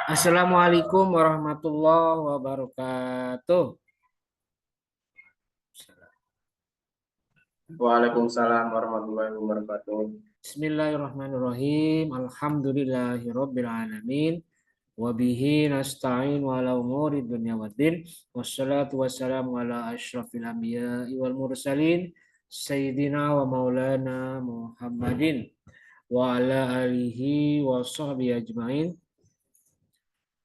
Assalamualaikum warahmatullahi wabarakatuh. Waalaikumsalam warahmatullahi wabarakatuh. Bismillahirrahmanirrahim. Alhamdulillahirabbil alamin. Wa bihi nasta'in wa ala umuri dunya waddin. Wassalatu wassalamu ala asyrafil anbiya'i wal mursalin sayyidina wa maulana Muhammadin wa ala alihi wa sahbihi ajmain.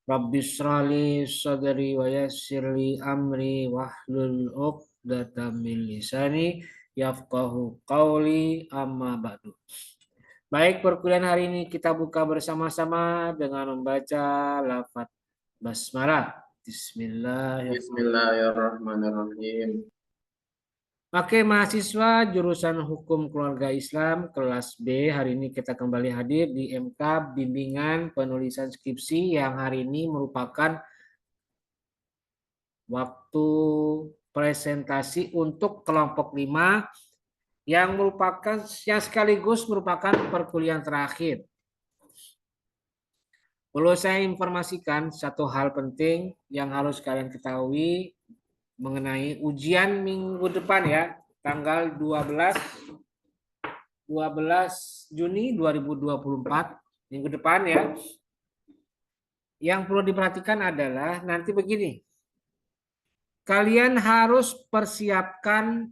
Rabbi shrali sadri wa yassirli amri wahlul 'uqdatam min lisani yafqahu qawli amma ba'du. Baik, perkuliahan hari ini kita buka bersama-sama dengan membaca lafaz basmalah. Bismillahirrahmanirrahim. Bismillahirrahmanirrahim. Oke, mahasiswa jurusan Hukum Keluarga Islam kelas B, hari ini kita kembali hadir di MK Bimbingan Penulisan Skripsi yang hari ini merupakan waktu presentasi untuk kelompok 5 yang sekaligus merupakan perkuliahan terakhir. Perlu saya informasikan satu hal penting yang harus kalian ketahui mengenai ujian minggu depan ya, tanggal 12 Juni 2024 minggu depan ya. Yang perlu diperhatikan adalah nanti begini. Kalian harus persiapkan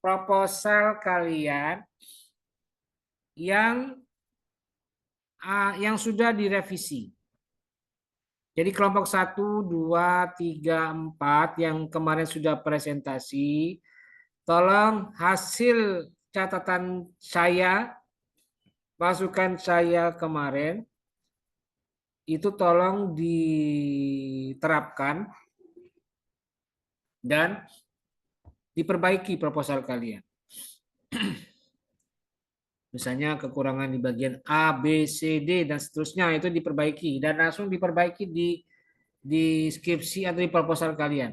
proposal kalian yang sudah direvisi. Jadi kelompok 1, 2, 3, 4 yang kemarin sudah presentasi, tolong hasil catatan saya, masukan saya kemarin, itu tolong diterapkan dan diperbaiki proposal kalian. Misalnya kekurangan di bagian A, B, C, D, dan seterusnya itu diperbaiki. Dan langsung diperbaiki di skripsi atau di proposal kalian.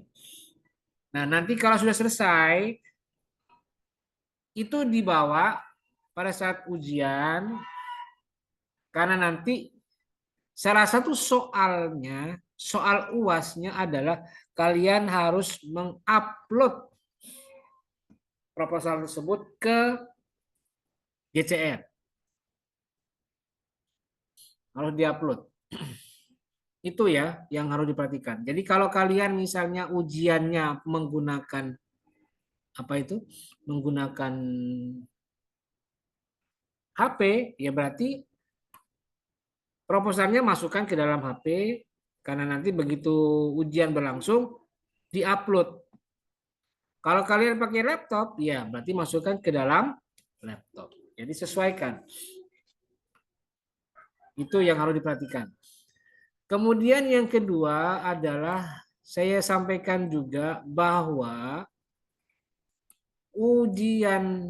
Nah, nanti kalau sudah selesai, itu dibawa pada saat ujian, karena nanti salah satu soalnya, soal UASnya adalah kalian harus mengupload proposal tersebut ke GCR. Harus diupload. Itu ya yang harus diperhatikan. Jadi kalau kalian misalnya ujiannya menggunakan apa itu? Menggunakan HP, ya berarti proposalnya masukkan ke dalam HP karena nanti begitu ujian berlangsung diupload. Kalau kalian pakai laptop, ya berarti masukkan ke dalam laptop. Jadi sesuaikan. Itu yang harus diperhatikan. Kemudian yang kedua adalah saya sampaikan juga bahwa ujian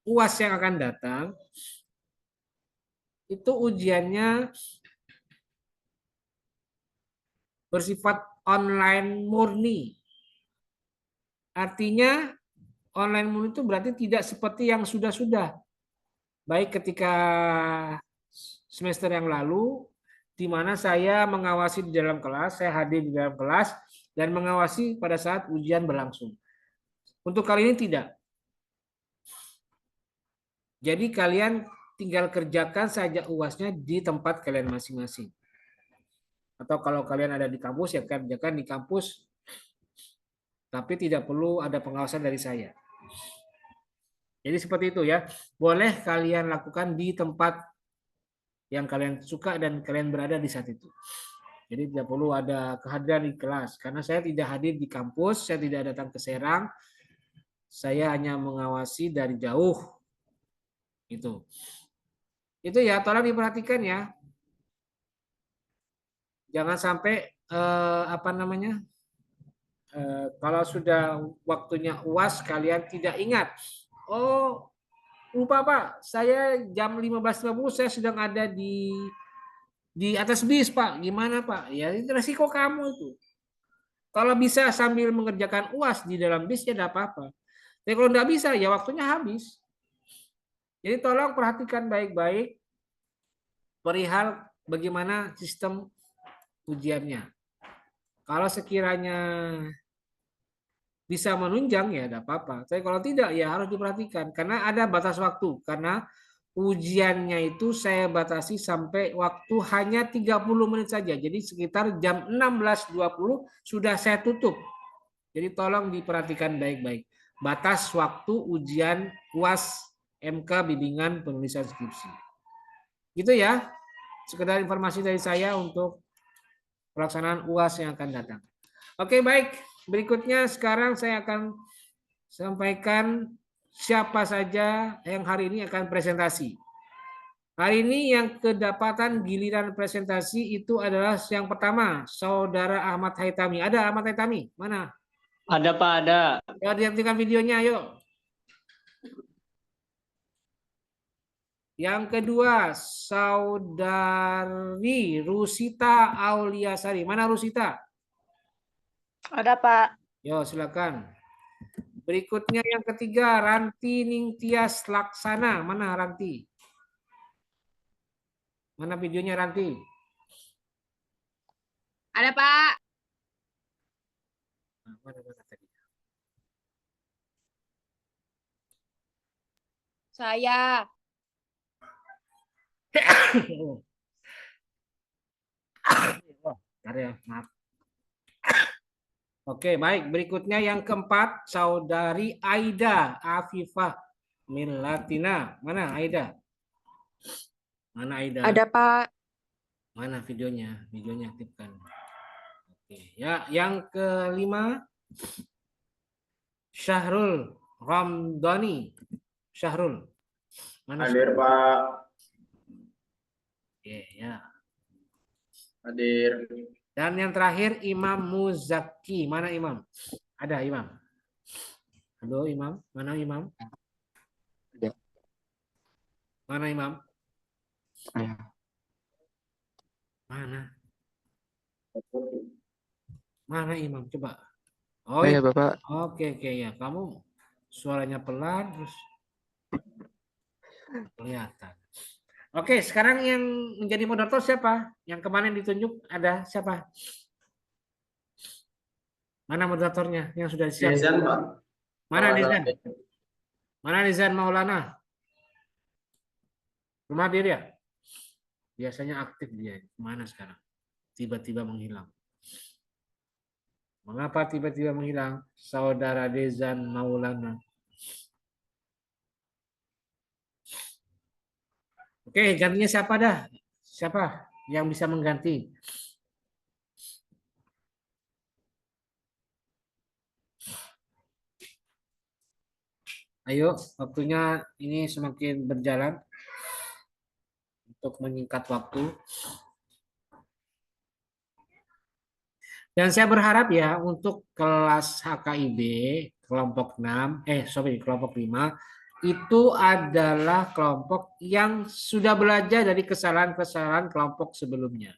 UAS yang akan datang itu ujiannya bersifat online murni. Artinya online murni itu berarti tidak seperti yang sudah-sudah. Baik ketika semester yang lalu, di mana saya mengawasi di dalam kelas, saya hadir di dalam kelas, dan mengawasi pada saat ujian berlangsung. Untuk kali ini tidak. Jadi kalian tinggal kerjakan saja UASnya di tempat kalian masing-masing. Atau kalau kalian ada di kampus, ya kerjakan di kampus, tapi tidak perlu ada pengawasan dari saya. Jadi seperti itu ya. Boleh kalian lakukan di tempat yang kalian suka dan kalian berada di saat itu. Jadi tidak perlu ada kehadiran di kelas. Karena saya tidak hadir di kampus, saya tidak datang ke Serang. Saya hanya mengawasi dari jauh. Itu ya, tolong diperhatikan ya. Jangan sampai kalau sudah waktunya UAS kalian tidak ingat. Oh, lupa Pak, saya jam 15.50 saya sedang ada di atas bis Pak. Gimana Pak? Ya itu resiko kamu itu. Kalau bisa sambil mengerjakan UAS di dalam bis ya tidak apa-apa. Tapi kalau tidak bisa ya waktunya habis. Jadi tolong perhatikan baik-baik perihal bagaimana sistem ujiannya. Kalau sekiranya bisa menunjang ya tidak apa-apa. Tapi kalau tidak ya harus diperhatikan karena ada batas waktu. Karena ujiannya itu saya batasi sampai waktu hanya 30 menit saja. Jadi sekitar jam 16.20 sudah saya tutup. Jadi tolong diperhatikan baik-baik. Batas waktu ujian UAS MK bimbingan penulisan skripsi. Gitu ya. Sekedar informasi dari saya untuk pelaksanaan UAS yang akan datang. Oke, baik. Berikutnya sekarang saya akan sampaikan siapa saja yang hari ini akan presentasi. Hari ini yang kedapatan giliran presentasi itu adalah yang pertama, Saudara Ahmad Haitami. Ada Ahmad Haitami? Mana? Ada Pak, ada. Ya, dihentikan videonya, yuk. Yang kedua, Saudari Rusita Auliasari. Mana Rusita? Ada, Pak. Yo, silakan. Berikutnya yang ketiga, Ranti Ningtyas Laksana. Mana Ranti? Mana videonya Ranti? Ada, Pak. Mana tadi? Saya. Bentar ya, maaf. Oke, baik. Berikutnya yang keempat, Saudari Aida Afifah Milatina. Mana Aida? Mana Aida? Ada, Pak. Mana videonya? Videonya aktifkan. Oke, ya. Yang kelima, Syahrul Ramdhani. Syahrul. Mana? Hadir, Pak. Oke, ya. Hadir. Dan yang terakhir Imam Muzaki. Mana Imam? Ada Imam? Halo Imam, mana Imam? Ada. Mana Imam? Saya. Mana? Mana Imam? Coba. Oh Saya iya. Bapak. Oke ya. Kamu suaranya pelan terus kelihatan. Oke, sekarang yang menjadi moderator siapa? Yang kemarin ditunjuk ada siapa? Mana moderatornya yang sudah siap? Dezan, Pak. Mana Kalau Nizan? ada- Mana Nizan Maulana? Rumah diri ya? Biasanya aktif dia. Mana sekarang? Tiba-tiba menghilang. Mengapa tiba-tiba menghilang? Saudara Dezan Maulana. Oke, gantinya siapa dah? Siapa yang bisa mengganti? Ayo, waktunya ini semakin berjalan untuk menyingkat waktu. Dan saya berharap ya untuk kelas HKIB kelompok 6, kelompok 5 itu adalah kelompok yang sudah belajar dari kesalahan-kesalahan kelompok sebelumnya.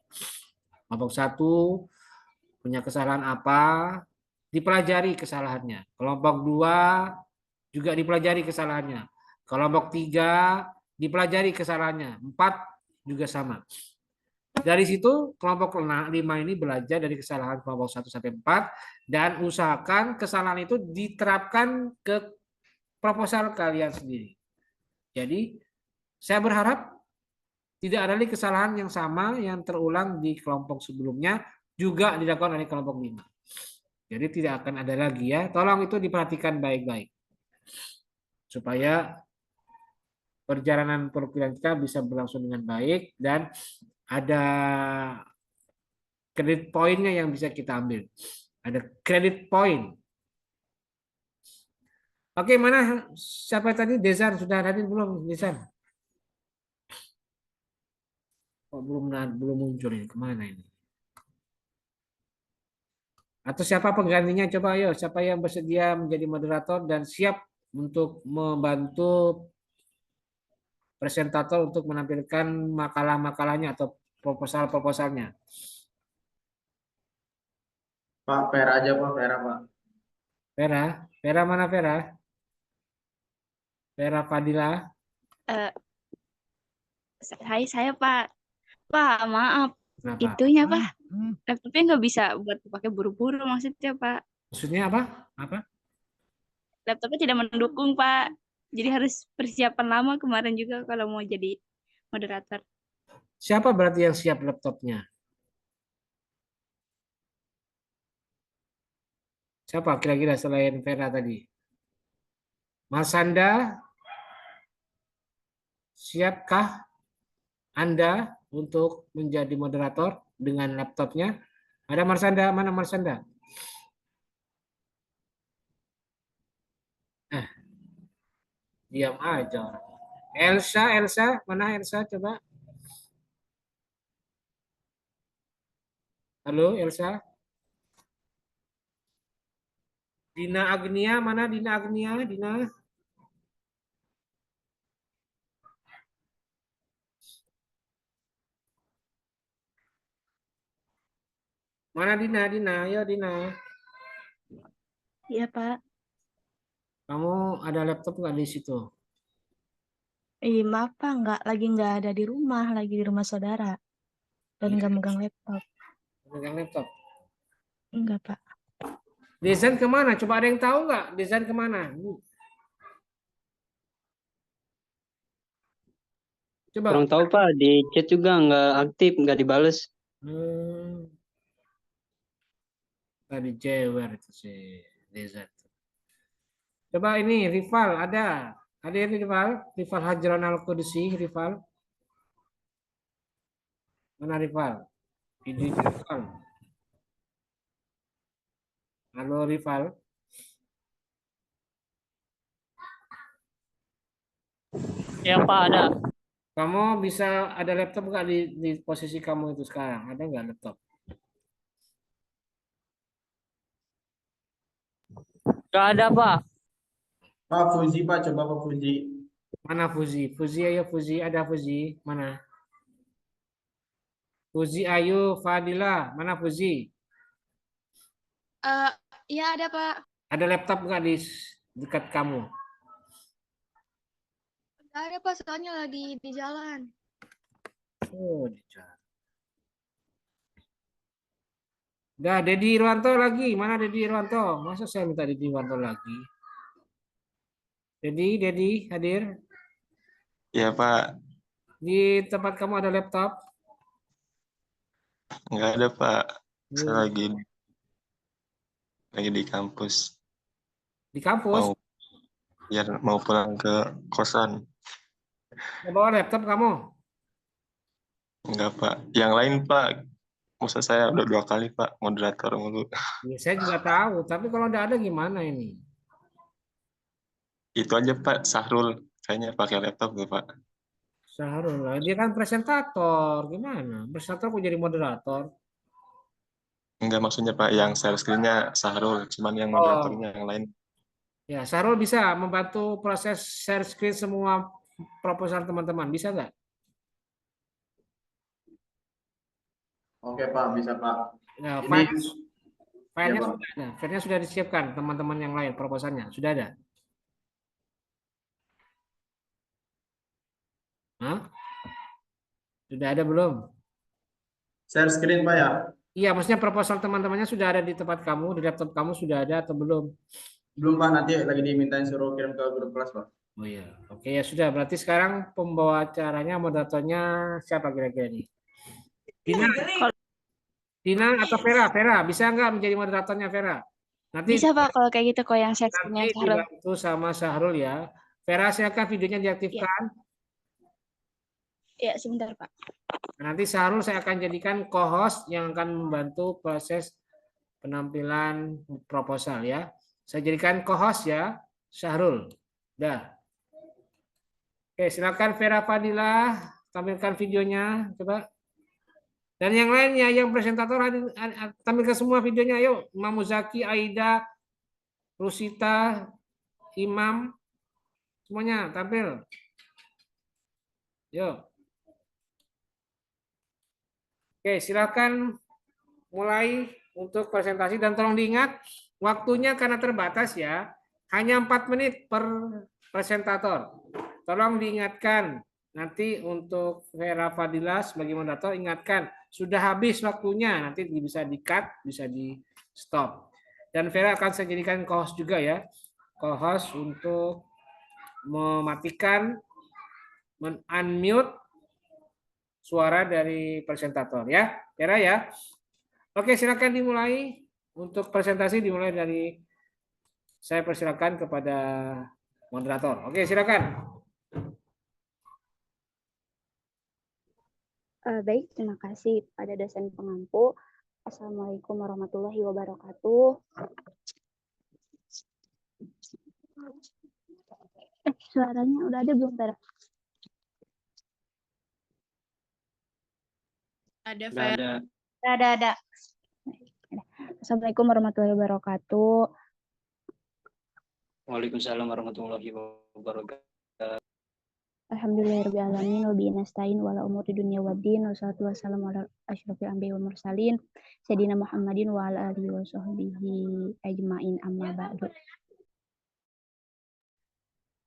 Kelompok 1 punya kesalahan apa, dipelajari kesalahannya. Kelompok 2 juga dipelajari kesalahannya. Kelompok 3 dipelajari kesalahannya. 4 juga sama. Dari situ kelompok 5 ini belajar dari kesalahan kelompok 1 sampai 4 dan usahakan kesalahan itu diterapkan ke proposal kalian sendiri. Jadi saya berharap tidak ada lagi kesalahan yang sama yang terulang di kelompok sebelumnya juga dilakukan oleh kelompok 5. Jadi tidak akan ada lagi ya. Tolong itu diperhatikan baik-baik. Supaya perjalanan perkuliahan kita bisa berlangsung dengan baik dan ada kredit poinnya yang bisa kita ambil. Ada kredit poin. Oke, mana siapa tadi? Desan sudah hadir belum? Desan? Oh, belum muncul ini. Kemana ini? Atau siapa penggantinya? Coba ayo, siapa yang bersedia menjadi moderator dan siap untuk membantu presentator untuk menampilkan makalah-makalahnya atau proposal-proposalnya. Pak, Vera aja, Pak. Vera, Pak. Vera mana Vera? Vera Fadila. Saya Pak. Pak, maaf. Kenapa? Itunya, Pak. Laptopnya nggak bisa buat dipakai buru-buru maksudnya, Pak. Maksudnya apa? Apa? Laptopnya tidak mendukung, Pak. Jadi harus persiapan lama kemarin juga kalau mau jadi moderator. Siapa berarti yang siap laptopnya? Siapa kira-kira selain Vera tadi? Mas Anda, siapkah Anda untuk menjadi moderator dengan laptopnya? Ada Marsanda? Mana Marsanda? Diam aja orang. Elsa, Elsa, mana Elsa? Coba. Halo, Elsa. Dina Agnia, mana Dina Agnia? Dina. Mana Dina? Dina, ayo Dina. Iya, Pak. Kamu ada laptop nggak di situ? Maaf Pak, lagi nggak ada di rumah, lagi di rumah saudara. Dan nggak megang laptop. Megang laptop. Enggak Pak. Desain kemana? Coba ada yang tahu nggak? Desain kemana? Coba. Kurang tahu Pak, di chat juga nggak aktif, nggak dibales. Tadi jewer itu si Desain. Coba ini rival ada. Ada yang rival? Rival Hajron Al-Qudsi, rival. Mana rival? Ini rival. Halo rival. Ya Pak, ada. Kamu bisa ada laptop nggak di posisi kamu itu sekarang? Ada nggak laptop? Nggak ada Pak. Pak Fuji Pak, coba Pak Fuji. Mana Fuzi? Fuzi ayo Fuzi, ada Fuzi. Mana? Fuzi ayo Fadila, mana Fuzi? Iya ada, Pak. Ada laptop nggak di dekat kamu? Nggak ada, Pak. Soalnya lagi di jalan. Oh, di jalan. Udah, Dedi Irwanto lagi. Mana Dedi Irwanto? Masa saya minta Dedi Irwanto lagi? Dedi hadir. Ya Pak, Di tempat kamu ada laptop? nggak ada Pak. Saya Hmm. lagi di kampus. Di kampus? Mau pulang ke kosan. Mau bawa laptop kamu? Enggak Pak. Yang lain Pak, masa saya udah 2 kali Pak moderator mulu. Ya, saya juga tahu, tapi kalau nggak ada gimana ini? Itu aja Pak, Sahrul. Kayaknya pakai laptop tuh Pak. Sahrul lah, dia kan presentator, gimana? Presentator kok jadi moderator? Enggak maksudnya Pak, yang share screen-nya Sahrul. Cuman yang moderatornya yang lain. Ya, Sahrul bisa membantu proses share screen semua proposal teman-teman, bisa nggak? Oke Pak, bisa Pak. Nah, Ini filenya ya, Pak. sudah ada, filenya sudah disiapkan teman-teman yang lain, proposalnya sudah ada. Hah? Sudah ada belum? Share screen Pak ya. Iya, maksudnya proposal teman-temannya sudah ada di tempat kamu, di laptop kamu sudah ada atau belum? Belum Pak, nanti lagi dimintain suruh kirim ke grup kelas Pak. Oh iya, oke ya sudah. Berarti sekarang pembawa acaranya, moderatornya siapa kira-kira nih? Dina atau Vera? Vera, bisa nggak menjadi moderatornya Vera? Nanti Bisa Pak kalau kayak gitu kok yang setnya nanti Sahrul. dibantu sama Sahrul ya. Vera, silakan videonya diaktifkan. Ya, sebentar Pak. Nanti Sahrul saya akan jadikan co-host yang akan membantu proses penampilan proposal ya. Saya jadikan co-host ya, Sahrul. Dah. Oke, silakan Vera Fadila tampilkan videonya, coba. Dan yang lainnya, yang presentator tampilkan semua videonya. Yuk, Imam Muzaki, Aida, Rusita, Imam, semuanya tampil. Yuk. Oke, silakan mulai untuk presentasi dan tolong diingat waktunya karena terbatas ya, hanya 4 menit per presentator. Tolong diingatkan Nanti untuk Vera Fadila sebagai moderator ingatkan sudah habis waktunya, nanti bisa di-cut, bisa di-stop. Dan Vera akan saya jadikan co-host juga ya. Co-host untuk mematikan, men-unmute suara dari presentator ya. Vera ya. Oke, silakan dimulai. Untuk presentasi dimulai dari saya persilakan kepada moderator. Oke, silakan. Baik, terima kasih pada dosen pengampu. Assalamualaikum warahmatullahi wabarakatuh. Suaranya udah ada belum, Tara? Nggak ada. Ada. Assalamualaikum warahmatullahi wabarakatuh. Waalaikumsalam warahmatullahi wabarakatuh. Alhamdulillahirrahmanirrahim. Wa bihi nasta'in wa ala umuri dunya waddin. Wassalatu wassalamu ala asyrofil anbiya'i wal mursalin. Sayyidina Muhammadin wa ala alihi wa sahbihi ajma'in amma ba'du.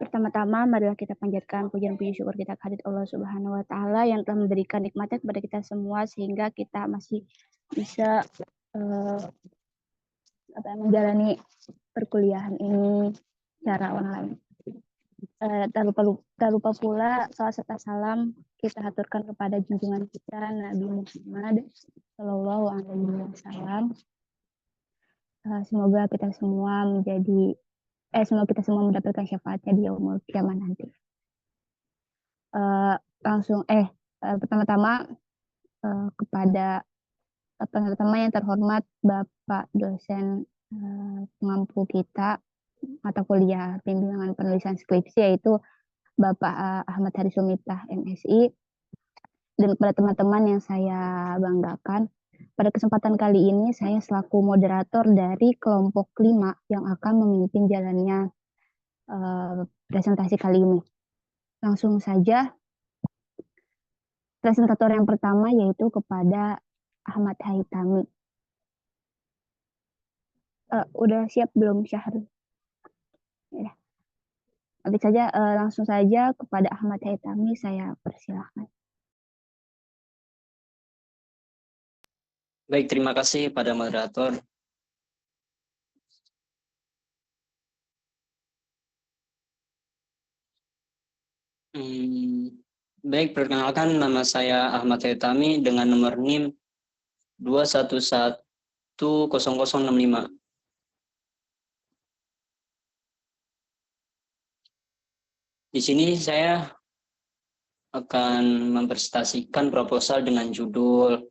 Pertama-tama marilah kita panjatkan pujian puji syukur kita kehadirat Allah Subhanahu wa taala yang telah memberikan nikmatnya kepada kita semua sehingga kita masih bisa menjalani perkuliahan ini secara online. Tak lupa pula salam serta salam kita haturkan kepada junjungan kita Nabi Muhammad Shallallahu Alaihi Wasallam. Semoga kita semua mendapatkan syafaatnya di yaumul kiamah nanti. Pertama-tama kepada yang terhormat Bapak dosen pengampu kita mata kuliah bimbingan penulisan skripsi yaitu Bapak Ahmad Hari Sumitah MSI, dan kepada teman-teman yang saya banggakan, pada kesempatan kali ini saya selaku moderator dari kelompok 5 yang akan memimpin jalannya presentasi kali ini. Langsung saja presentator yang pertama yaitu kepada Ahmad Haitami. Udah siap belum Syahrul? Ya. Langsung saja kepada Ahmad Haitami saya persilahkan. Baik, terima kasih pada moderator. Baik, perkenalkan nama saya Ahmad Haitami dengan nomor NIM 2110065. Di sini saya akan mempresentasikan proposal dengan judul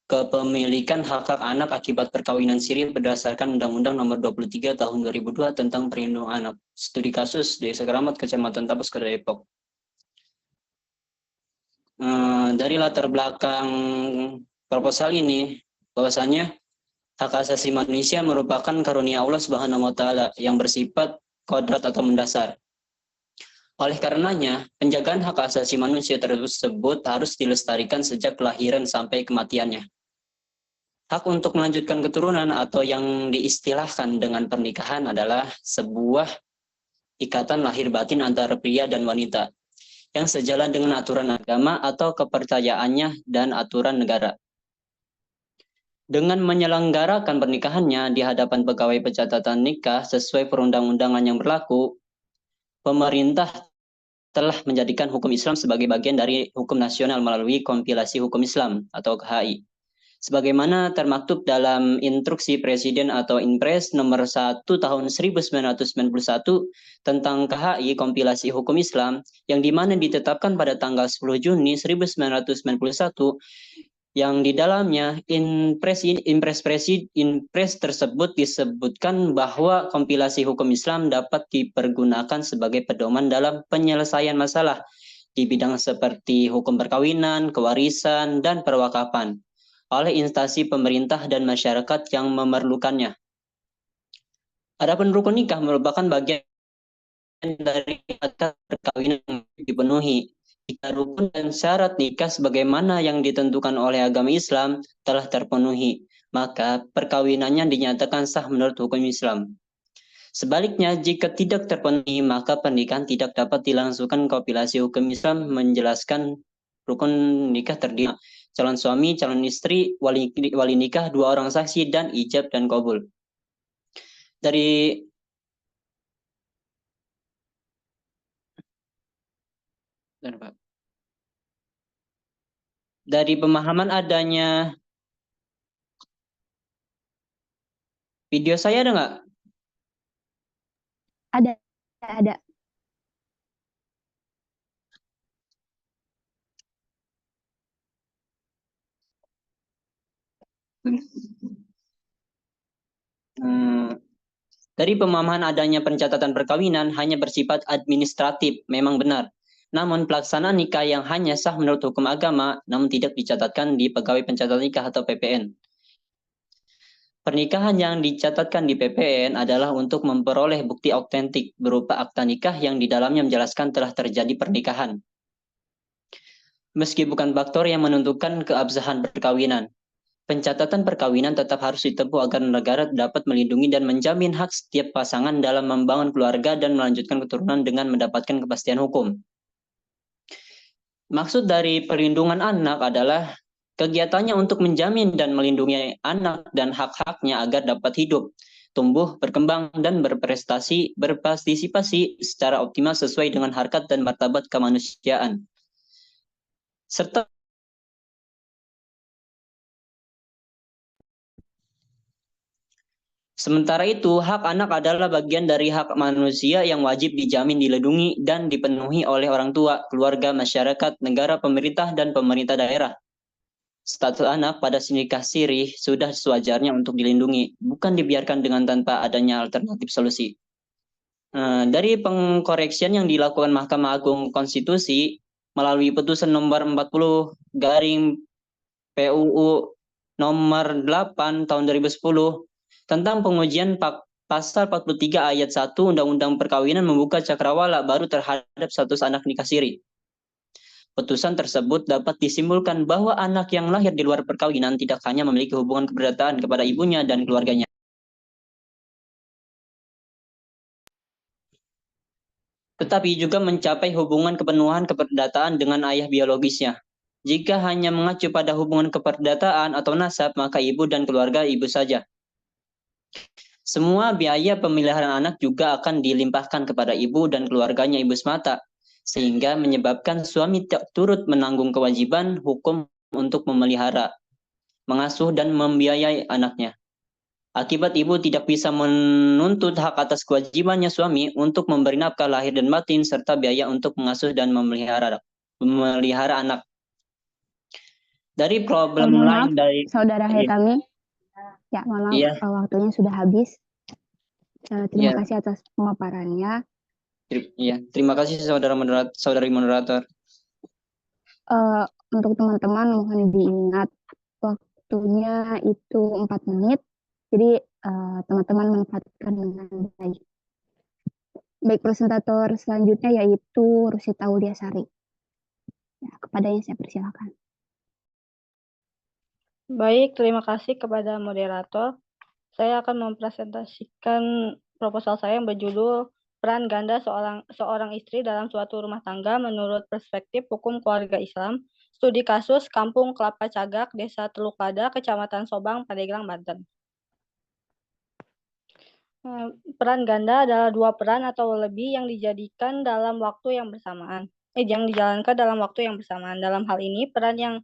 Kepemilikan Hak-Hak Anak Akibat Perkawinan Siri berdasarkan Undang-Undang Nomor 23 Tahun 2002 tentang Perlindungan Anak. Studi kasus Desa Keramat, Kecamatan Tapos, Kota Depok. Dari latar belakang proposal ini, bahwasanya hak asasi manusia merupakan karunia Allah Subhanahu wa taala yang bersifat kodrat atau mendasar. Oleh karenanya, penjagaan hak asasi manusia tersebut harus dilestarikan sejak kelahiran sampai kematiannya. Hak untuk melanjutkan keturunan atau yang diistilahkan dengan pernikahan adalah sebuah ikatan lahir batin antara pria dan wanita yang sejalan dengan aturan agama atau kepercayaannya dan aturan negara. Dengan menyelenggarakan pernikahannya di hadapan pegawai pencatatan nikah sesuai perundang-undangan yang berlaku, pemerintah telah menjadikan hukum Islam sebagai bagian dari hukum nasional melalui kompilasi hukum Islam atau KHI. Sebagaimana termaktub dalam Instruksi Presiden atau Inpres nomor 1 tahun 1991 tentang KHI kompilasi hukum Islam yang dimana ditetapkan pada tanggal 10 Juni 1991 yang di dalamnya Inpres tersebut disebutkan bahwa kompilasi hukum Islam dapat dipergunakan sebagai pedoman dalam penyelesaian masalah di bidang seperti hukum perkawinan, kewarisan, dan perwakapan oleh instansi pemerintah dan masyarakat yang memerlukannya. Adapun rukun nikah merupakan bagian dari akad perkawinan yang dipenuhi. Jika rukun dan syarat nikah sebagaimana yang ditentukan oleh agama Islam telah terpenuhi, maka perkawinannya dinyatakan sah menurut hukum Islam. Sebaliknya, jika tidak terpenuhi, maka pernikahan tidak dapat dilangsungkan. Kompilasi hukum Islam menjelaskan rukun nikah terdiri calon suami, calon istri, wali nikah, 2 orang saksi, dan ijab dan kabul. Dari pemahaman adanya video saya ada nggak? Ada. Dari pemahaman adanya pencatatan perkawinan hanya bersifat administratif, memang benar. Namun pelaksanaan nikah yang hanya sah menurut hukum agama, namun tidak dicatatkan di Pegawai Pencatatan Nikah atau PPN. Pernikahan yang dicatatkan di PPN adalah untuk memperoleh bukti autentik berupa akta nikah yang di dalamnya menjelaskan telah terjadi pernikahan. Meski bukan faktor yang menentukan keabsahan perkawinan, pencatatan perkawinan tetap harus ditempuh agar negara dapat melindungi dan menjamin hak setiap pasangan dalam membangun keluarga dan melanjutkan keturunan dengan mendapatkan kepastian hukum. Maksud dari perlindungan anak adalah kegiatannya untuk menjamin dan melindungi anak dan hak-haknya agar dapat hidup, tumbuh, berkembang, dan berpartisipasi secara optimal sesuai dengan harkat dan martabat kemanusiaan. Serta sementara itu, hak anak adalah bagian dari hak manusia yang wajib dijamin, dilindungi, dan dipenuhi oleh orang tua, keluarga, masyarakat, negara, pemerintah, dan pemerintah daerah. Status anak pada nikah siri sudah sewajarnya untuk dilindungi, bukan dibiarkan dengan tanpa adanya alternatif solusi. Dari pengkoreksian yang dilakukan Mahkamah Agung Konstitusi melalui putusan nomor 40 garing PUU nomor 8 tahun 2010 tentang pengujian pasal 43 ayat 1 Undang-Undang Perkawinan membuka cakrawala baru terhadap status anak nikah siri. Putusan tersebut dapat disimpulkan bahwa anak yang lahir di luar perkawinan tidak hanya memiliki hubungan keperdataan kepada ibunya dan keluarganya, tetapi juga mencapai hubungan kepenuhan keperdataan dengan ayah biologisnya. Jika hanya mengacu pada hubungan keperdataan atau nasab, maka ibu dan keluarga ibu saja. Semua biaya pemeliharaan anak juga akan dilimpahkan kepada ibu dan keluarganya ibu semata, sehingga menyebabkan suami tak turut menanggung kewajiban hukum untuk memelihara, mengasuh, dan membiayai anaknya. Akibat ibu tidak bisa menuntut hak atas kewajibannya suami untuk memberi nafkah lahir dan batin, serta biaya untuk mengasuh dan memelihara anak. Dari problem lain dari saudara Hitami, ya mohon maaf, waktunya sudah habis. Terima kasih atas pemaparannya. Terima kasih saudari moderator. Untuk teman-teman mohon diingat waktunya itu 4 menit. Jadi teman-teman manfaatkan dengan baik. Baik, presentator selanjutnya yaitu Rusita Auliasari. Ya, kepadanya saya persilakan. Baik, terima kasih kepada moderator. Saya akan mempresentasikan proposal saya yang berjudul Peran Ganda seorang istri dalam suatu rumah tangga menurut perspektif hukum keluarga Islam. Studi kasus Kampung Kelapa Cagak, Desa Teluk Lada, Kecamatan Sobang, Pandeglang, Banten. Peran ganda adalah 2 peran atau lebih yang dijadikan dalam waktu yang bersamaan. Yang dijalankan dalam waktu yang bersamaan. Dalam hal ini, peran yang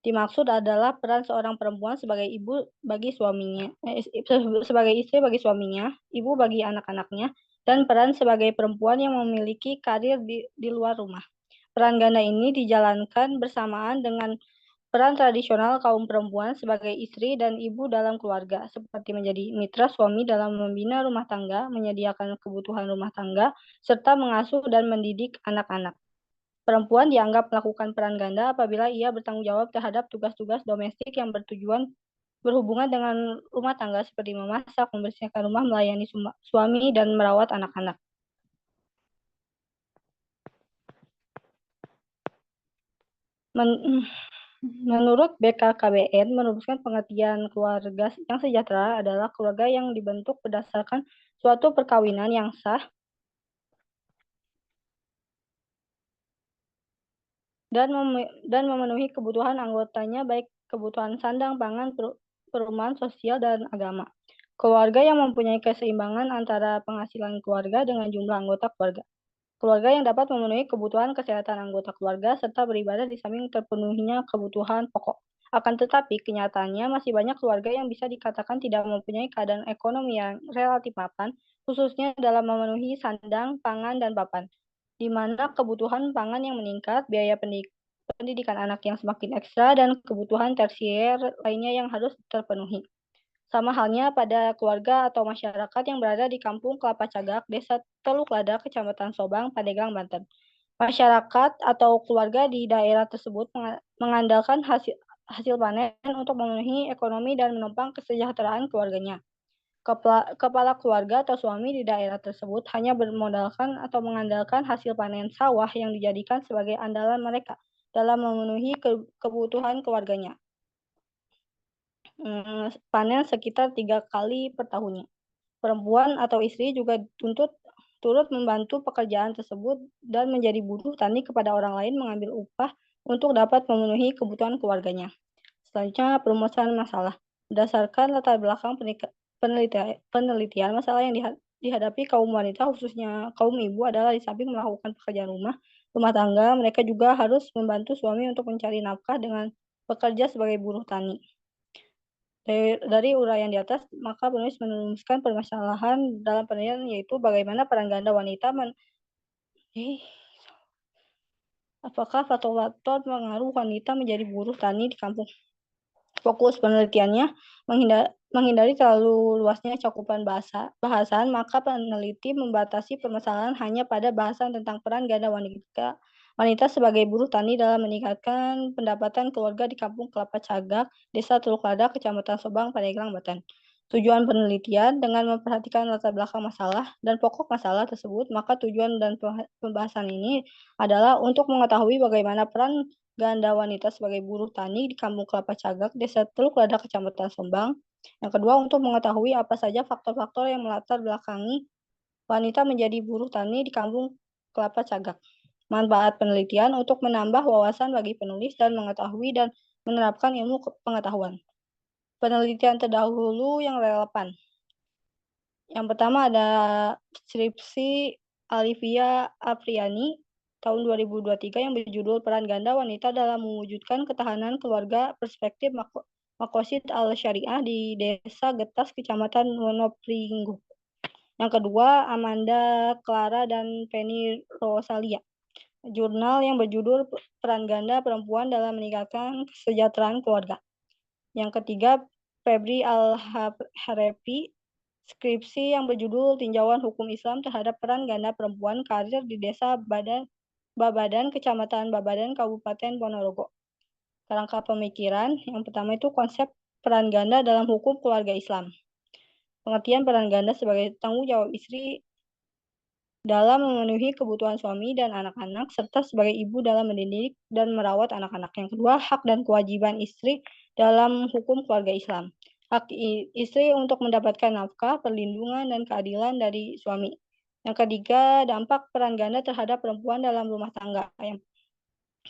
dimaksud adalah peran seorang perempuan sebagai ibu bagi suaminya, sebagai istri bagi suaminya, ibu bagi anak-anaknya, dan peran sebagai perempuan yang memiliki karir di luar rumah. Peran ganda ini dijalankan bersamaan dengan peran tradisional kaum perempuan sebagai istri dan ibu dalam keluarga, seperti menjadi mitra suami dalam membina rumah tangga, menyediakan kebutuhan rumah tangga, serta mengasuh dan mendidik anak-anak. Perempuan dianggap melakukan peran ganda apabila ia bertanggung jawab terhadap tugas-tugas domestik yang berhubungan dengan rumah tangga seperti memasak, membersihkan rumah, melayani suami, dan merawat anak-anak. Menurut BKKBN, merumuskan pengertian keluarga yang sejahtera adalah keluarga yang dibentuk berdasarkan suatu perkawinan yang sah dan memenuhi kebutuhan anggotanya, baik kebutuhan sandang, pangan, perumahan sosial, dan agama. Keluarga yang mempunyai keseimbangan antara penghasilan keluarga dengan jumlah anggota keluarga. Keluarga yang dapat memenuhi kebutuhan kesehatan anggota keluarga serta beribadah di samping terpenuhinya kebutuhan pokok. Akan tetapi, kenyataannya masih banyak keluarga yang bisa dikatakan tidak mempunyai keadaan ekonomi yang relatif mapan, khususnya dalam memenuhi sandang, pangan, dan papan, di mana kebutuhan pangan yang meningkat, biaya pendidikan anak yang semakin ekstra, dan kebutuhan tersier lainnya yang harus terpenuhi. Sama halnya pada keluarga atau masyarakat yang berada di Kampung Kelapa Cagak, Desa Teluk Lada, Kecamatan Sobang, Pandeglang, Banten. Masyarakat atau keluarga di daerah tersebut mengandalkan hasil panen untuk memenuhi ekonomi dan menopang kesejahteraan keluarganya. Kepala keluarga atau suami di daerah tersebut hanya bermodalkan atau mengandalkan hasil panen sawah yang dijadikan sebagai andalan mereka dalam memenuhi kebutuhan keluarganya. Panen sekitar 3 kali per tahunnya. Perempuan atau istri juga turut membantu pekerjaan tersebut dan menjadi buruh tani kepada orang lain mengambil upah untuk dapat memenuhi kebutuhan keluarganya. Selanjutnya, perumusan masalah. Berdasarkan latar belakang penelitian, masalah yang dihadapi kaum wanita, khususnya kaum ibu, adalah di samping melakukan pekerjaan rumah tangga, mereka juga harus membantu suami untuk mencari nafkah dengan bekerja sebagai buruh tani. Dari uraian di atas, maka penulis merumuskan permasalahan dalam penelitian, yaitu bagaimana peran ganda wanita apakah faktor-faktor pengaruh wanita menjadi buruh tani di kampung. Fokus penelitiannya menghindari terlalu luasnya cakupan bahasan, maka peneliti membatasi permasalahan hanya pada bahasan tentang peran ganda wanita sebagai buruh tani dalam meningkatkan pendapatan keluarga di Kampung Kelapa Cagak, Desa Teluk Lada, Kecamatan Sobang, Pandeglang, Banten. Tujuan penelitian dengan memperhatikan latar belakang masalah dan pokok masalah tersebut, maka tujuan dan pembahasan ini adalah untuk mengetahui bagaimana peran ganda wanita sebagai buruh tani di Kampung Kelapa Cagak, Desa Teluk Lada, Kecamatan Sombang. Yang kedua, untuk mengetahui apa saja faktor-faktor yang melatar belakangi wanita menjadi buruh tani di Kampung Kelapa Cagak. Manfaat penelitian untuk menambah wawasan bagi penulis dan mengetahui dan menerapkan ilmu pengetahuan. Penelitian terdahulu yang relevan. Yang pertama ada skripsi Alivia Apriani tahun 2023 yang berjudul Peran Ganda Wanita dalam Mewujudkan Ketahanan Keluarga Perspektif Makosid Al-Syariah di Desa Getas, Kecamatan Wonopringgo. Yang kedua, Amanda Clara dan Penny Rosalia. Jurnal yang berjudul Peran Ganda Perempuan dalam Meningkatkan Kesejahteraan Keluarga. Yang ketiga, Febri Al-Harepi, skripsi yang berjudul Tinjauan Hukum Islam Terhadap Peran Ganda Perempuan Karir di Desa Babadan, Kecamatan Babadan, Kabupaten Ponorogo. Kerangka pemikiran, yang pertama itu konsep peran ganda dalam hukum keluarga Islam. Pengertian peran ganda sebagai tanggung jawab istri dalam memenuhi kebutuhan suami dan anak-anak, serta sebagai ibu dalam mendidik dan merawat anak-anak. Yang kedua, hak dan kewajiban istri dalam hukum keluarga Islam. Hak istri untuk mendapatkan nafkah, perlindungan, dan keadilan dari suami. Yang ketiga, dampak peran ganda terhadap perempuan dalam rumah tangga.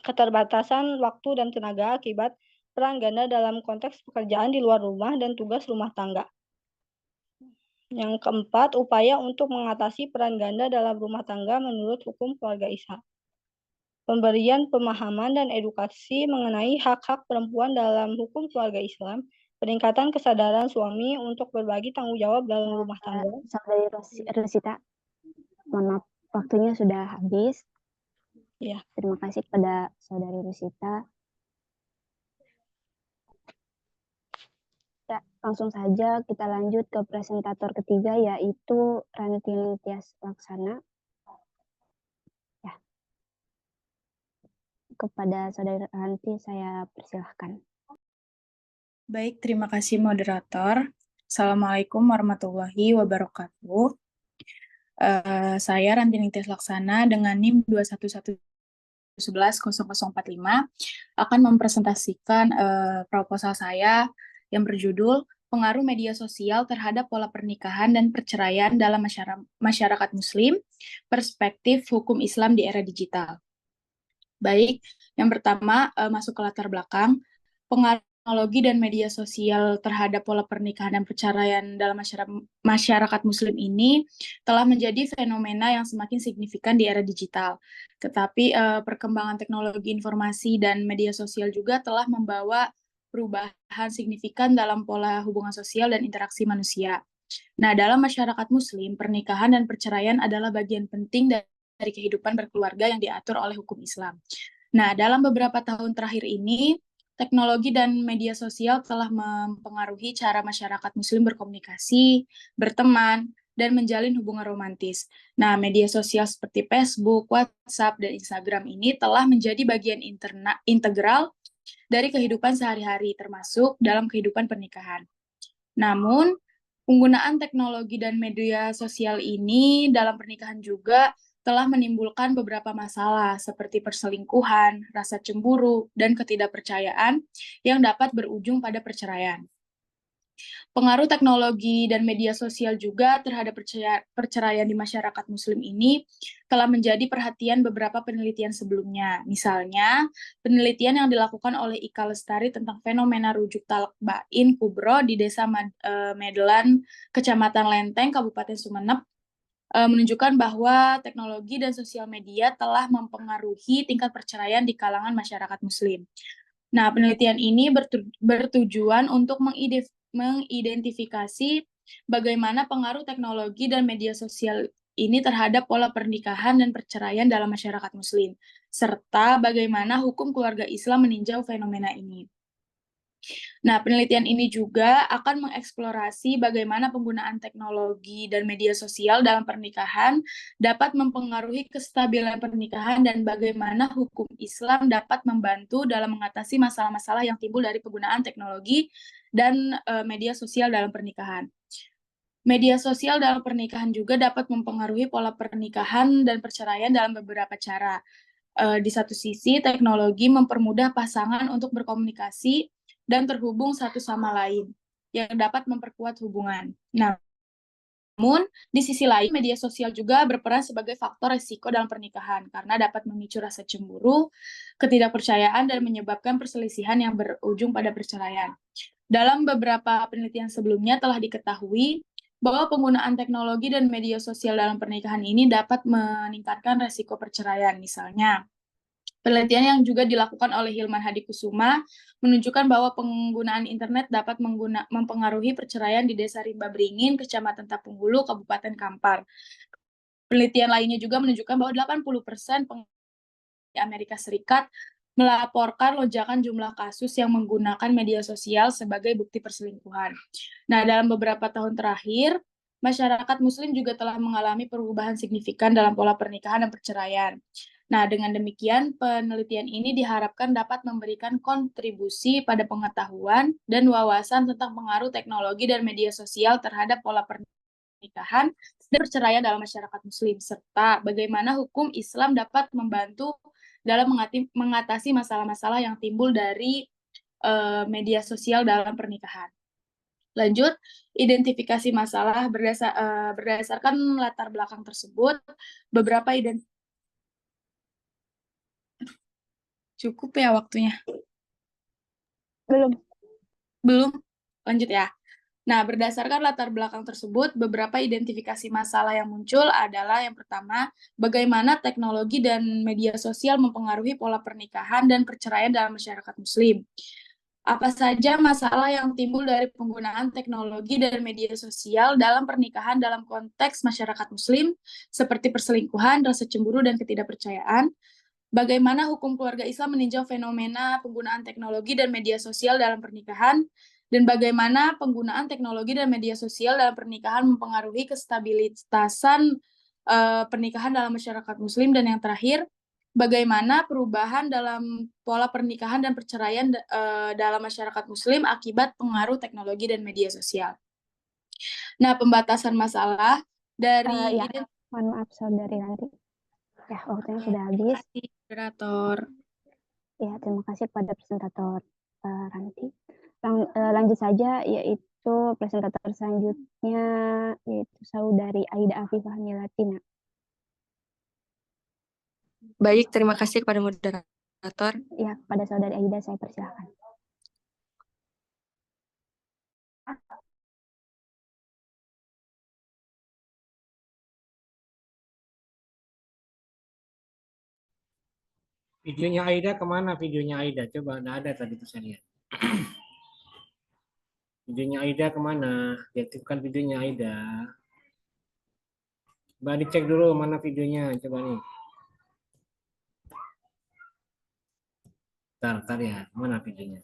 Keterbatasan waktu dan tenaga akibat peran ganda dalam konteks pekerjaan di luar rumah dan tugas rumah tangga. Yang keempat, upaya untuk mengatasi peran ganda dalam rumah tangga menurut hukum keluarga Islam. Pemberian pemahaman dan edukasi mengenai hak-hak perempuan dalam hukum keluarga Islam, peningkatan kesadaran suami untuk berbagi tanggung jawab dalam rumah tangga. Saudari Rosita, mohon maaf, waktunya sudah habis. Ya. Terima kasih kepada Saudari Rosita. Ya, langsung saja kita lanjut ke presentator ketiga, yaitu Ranti Tias Laksana. Ya. Kepada Saudari Ranti, saya persilahkan. Baik, terima kasih moderator. Assalamualaikum warahmatullahi wabarakatuh. Saya Ranti Tias Laksana dengan NIM 211 2011-0045 akan mempresentasikan proposal saya yang berjudul Pengaruh Media Sosial Terhadap Pola Pernikahan dan Perceraian dalam Masyarakat Muslim, Perspektif Hukum Islam di Era Digital. Baik, yang pertama masuk ke latar belakang. Pengaruh teknologi dan media sosial terhadap pola pernikahan dan perceraian dalam masyarakat Muslim ini telah menjadi fenomena yang semakin signifikan di era digital. Tetapi perkembangan teknologi informasi dan media sosial juga telah membawa perubahan signifikan dalam pola hubungan sosial dan interaksi manusia. Nah, dalam masyarakat Muslim, pernikahan dan perceraian adalah bagian penting dari kehidupan berkeluarga yang diatur oleh hukum Islam. Nah, dalam beberapa tahun terakhir ini, teknologi dan media sosial telah mempengaruhi cara masyarakat Muslim berkomunikasi, berteman, dan menjalin hubungan romantis. Nah, media sosial seperti Facebook, WhatsApp, dan Instagram ini telah menjadi bagian integral dari kehidupan sehari-hari, termasuk dalam kehidupan pernikahan. Namun, penggunaan teknologi dan media sosial ini dalam pernikahan juga telah menimbulkan beberapa masalah seperti perselingkuhan, rasa cemburu, dan ketidakpercayaan yang dapat berujung pada perceraian. Pengaruh teknologi dan media sosial juga terhadap perceraian di masyarakat Muslim ini telah menjadi perhatian beberapa penelitian sebelumnya. Misalnya, penelitian yang dilakukan oleh Ika Lestari tentang fenomena rujuk talak bain kubro di Desa Medelan, Kecamatan Lenteng, Kabupaten Sumeneb, menunjukkan bahwa teknologi dan sosial media telah mempengaruhi tingkat perceraian di kalangan masyarakat Muslim. Nah, penelitian ini bertujuan untuk mengidentifikasi bagaimana pengaruh teknologi dan media sosial ini terhadap pola pernikahan dan perceraian dalam masyarakat Muslim, serta bagaimana hukum keluarga Islam meninjau fenomena ini. Nah, penelitian ini juga akan mengeksplorasi bagaimana penggunaan teknologi dan media sosial dalam pernikahan dapat mempengaruhi kestabilan pernikahan dan bagaimana hukum Islam dapat membantu dalam mengatasi masalah-masalah yang timbul dari penggunaan teknologi dan media sosial dalam pernikahan. Media sosial dalam pernikahan juga dapat mempengaruhi pola pernikahan dan perceraian dalam beberapa cara. Di satu sisi, teknologi mempermudah pasangan untuk berkomunikasi dan terhubung satu sama lain, yang dapat memperkuat hubungan. Namun, di sisi lain, media sosial juga berperan sebagai faktor risiko dalam pernikahan, karena dapat memicu rasa cemburu, ketidakpercayaan, dan menyebabkan perselisihan yang berujung pada perceraian. Dalam beberapa penelitian sebelumnya telah diketahui bahwa penggunaan teknologi dan media sosial dalam pernikahan ini dapat meningkatkan risiko perceraian. Misalnya, penelitian yang juga dilakukan oleh Hilman Hadikusuma menunjukkan bahwa penggunaan internet dapat mempengaruhi perceraian di Desa Rimba Beringin, Kecamatan Tapung Hulu, Kabupaten Kampar. Penelitian lainnya juga menunjukkan bahwa 80% di Amerika Serikat melaporkan lonjakan jumlah kasus yang menggunakan media sosial sebagai bukti perselingkuhan. Nah, dalam beberapa tahun terakhir, masyarakat Muslim juga telah mengalami perubahan signifikan dalam pola pernikahan dan perceraian. Nah, dengan demikian, penelitian ini diharapkan dapat memberikan kontribusi pada pengetahuan dan wawasan tentang pengaruh teknologi dan media sosial terhadap pola pernikahan dan perceraian dalam masyarakat Muslim, serta bagaimana hukum Islam dapat membantu dalam mengatasi masalah-masalah yang timbul dari media sosial dalam pernikahan. Lanjut, identifikasi masalah berdasarkan latar belakang tersebut, beberapa Cukup ya waktunya? Belum? Lanjut ya. Nah, berdasarkan latar belakang tersebut, beberapa identifikasi masalah yang muncul adalah yang pertama, bagaimana teknologi dan media sosial mempengaruhi pola pernikahan dan perceraian dalam masyarakat Muslim. Apa saja masalah yang timbul dari penggunaan teknologi dan media sosial dalam pernikahan dalam konteks masyarakat Muslim, seperti perselingkuhan, rasa cemburu, dan ketidakpercayaan. Bagaimana hukum keluarga Islam meninjau fenomena penggunaan teknologi dan media sosial dalam pernikahan, dan bagaimana penggunaan teknologi dan media sosial dalam pernikahan mempengaruhi kestabilitasan pernikahan dalam masyarakat Muslim, dan yang terakhir, bagaimana perubahan dalam pola pernikahan dan perceraian dalam masyarakat Muslim akibat pengaruh teknologi dan media sosial. Nah, pembatasan masalah dari Mohon maaf Saudari Lari. Ya, waktunya sudah habis. Moderator. Ya, terima kasih kepada presentator Ranti. Lanjut saja, yaitu presentator selanjutnya, yaitu Saudari Aida Afifah Milatina. Baik, terima kasih kepada moderator. Ya, kepada Saudari Aida saya persilahkan. Videonya Aida kemana videonya Aida? Coba, nggak ada tadi tuh saya lihat. Videonya Aida kemana? Diaktifkan videonya Aida. Coba dicek dulu mana videonya. Coba nih. Ntar ya. Mana videonya?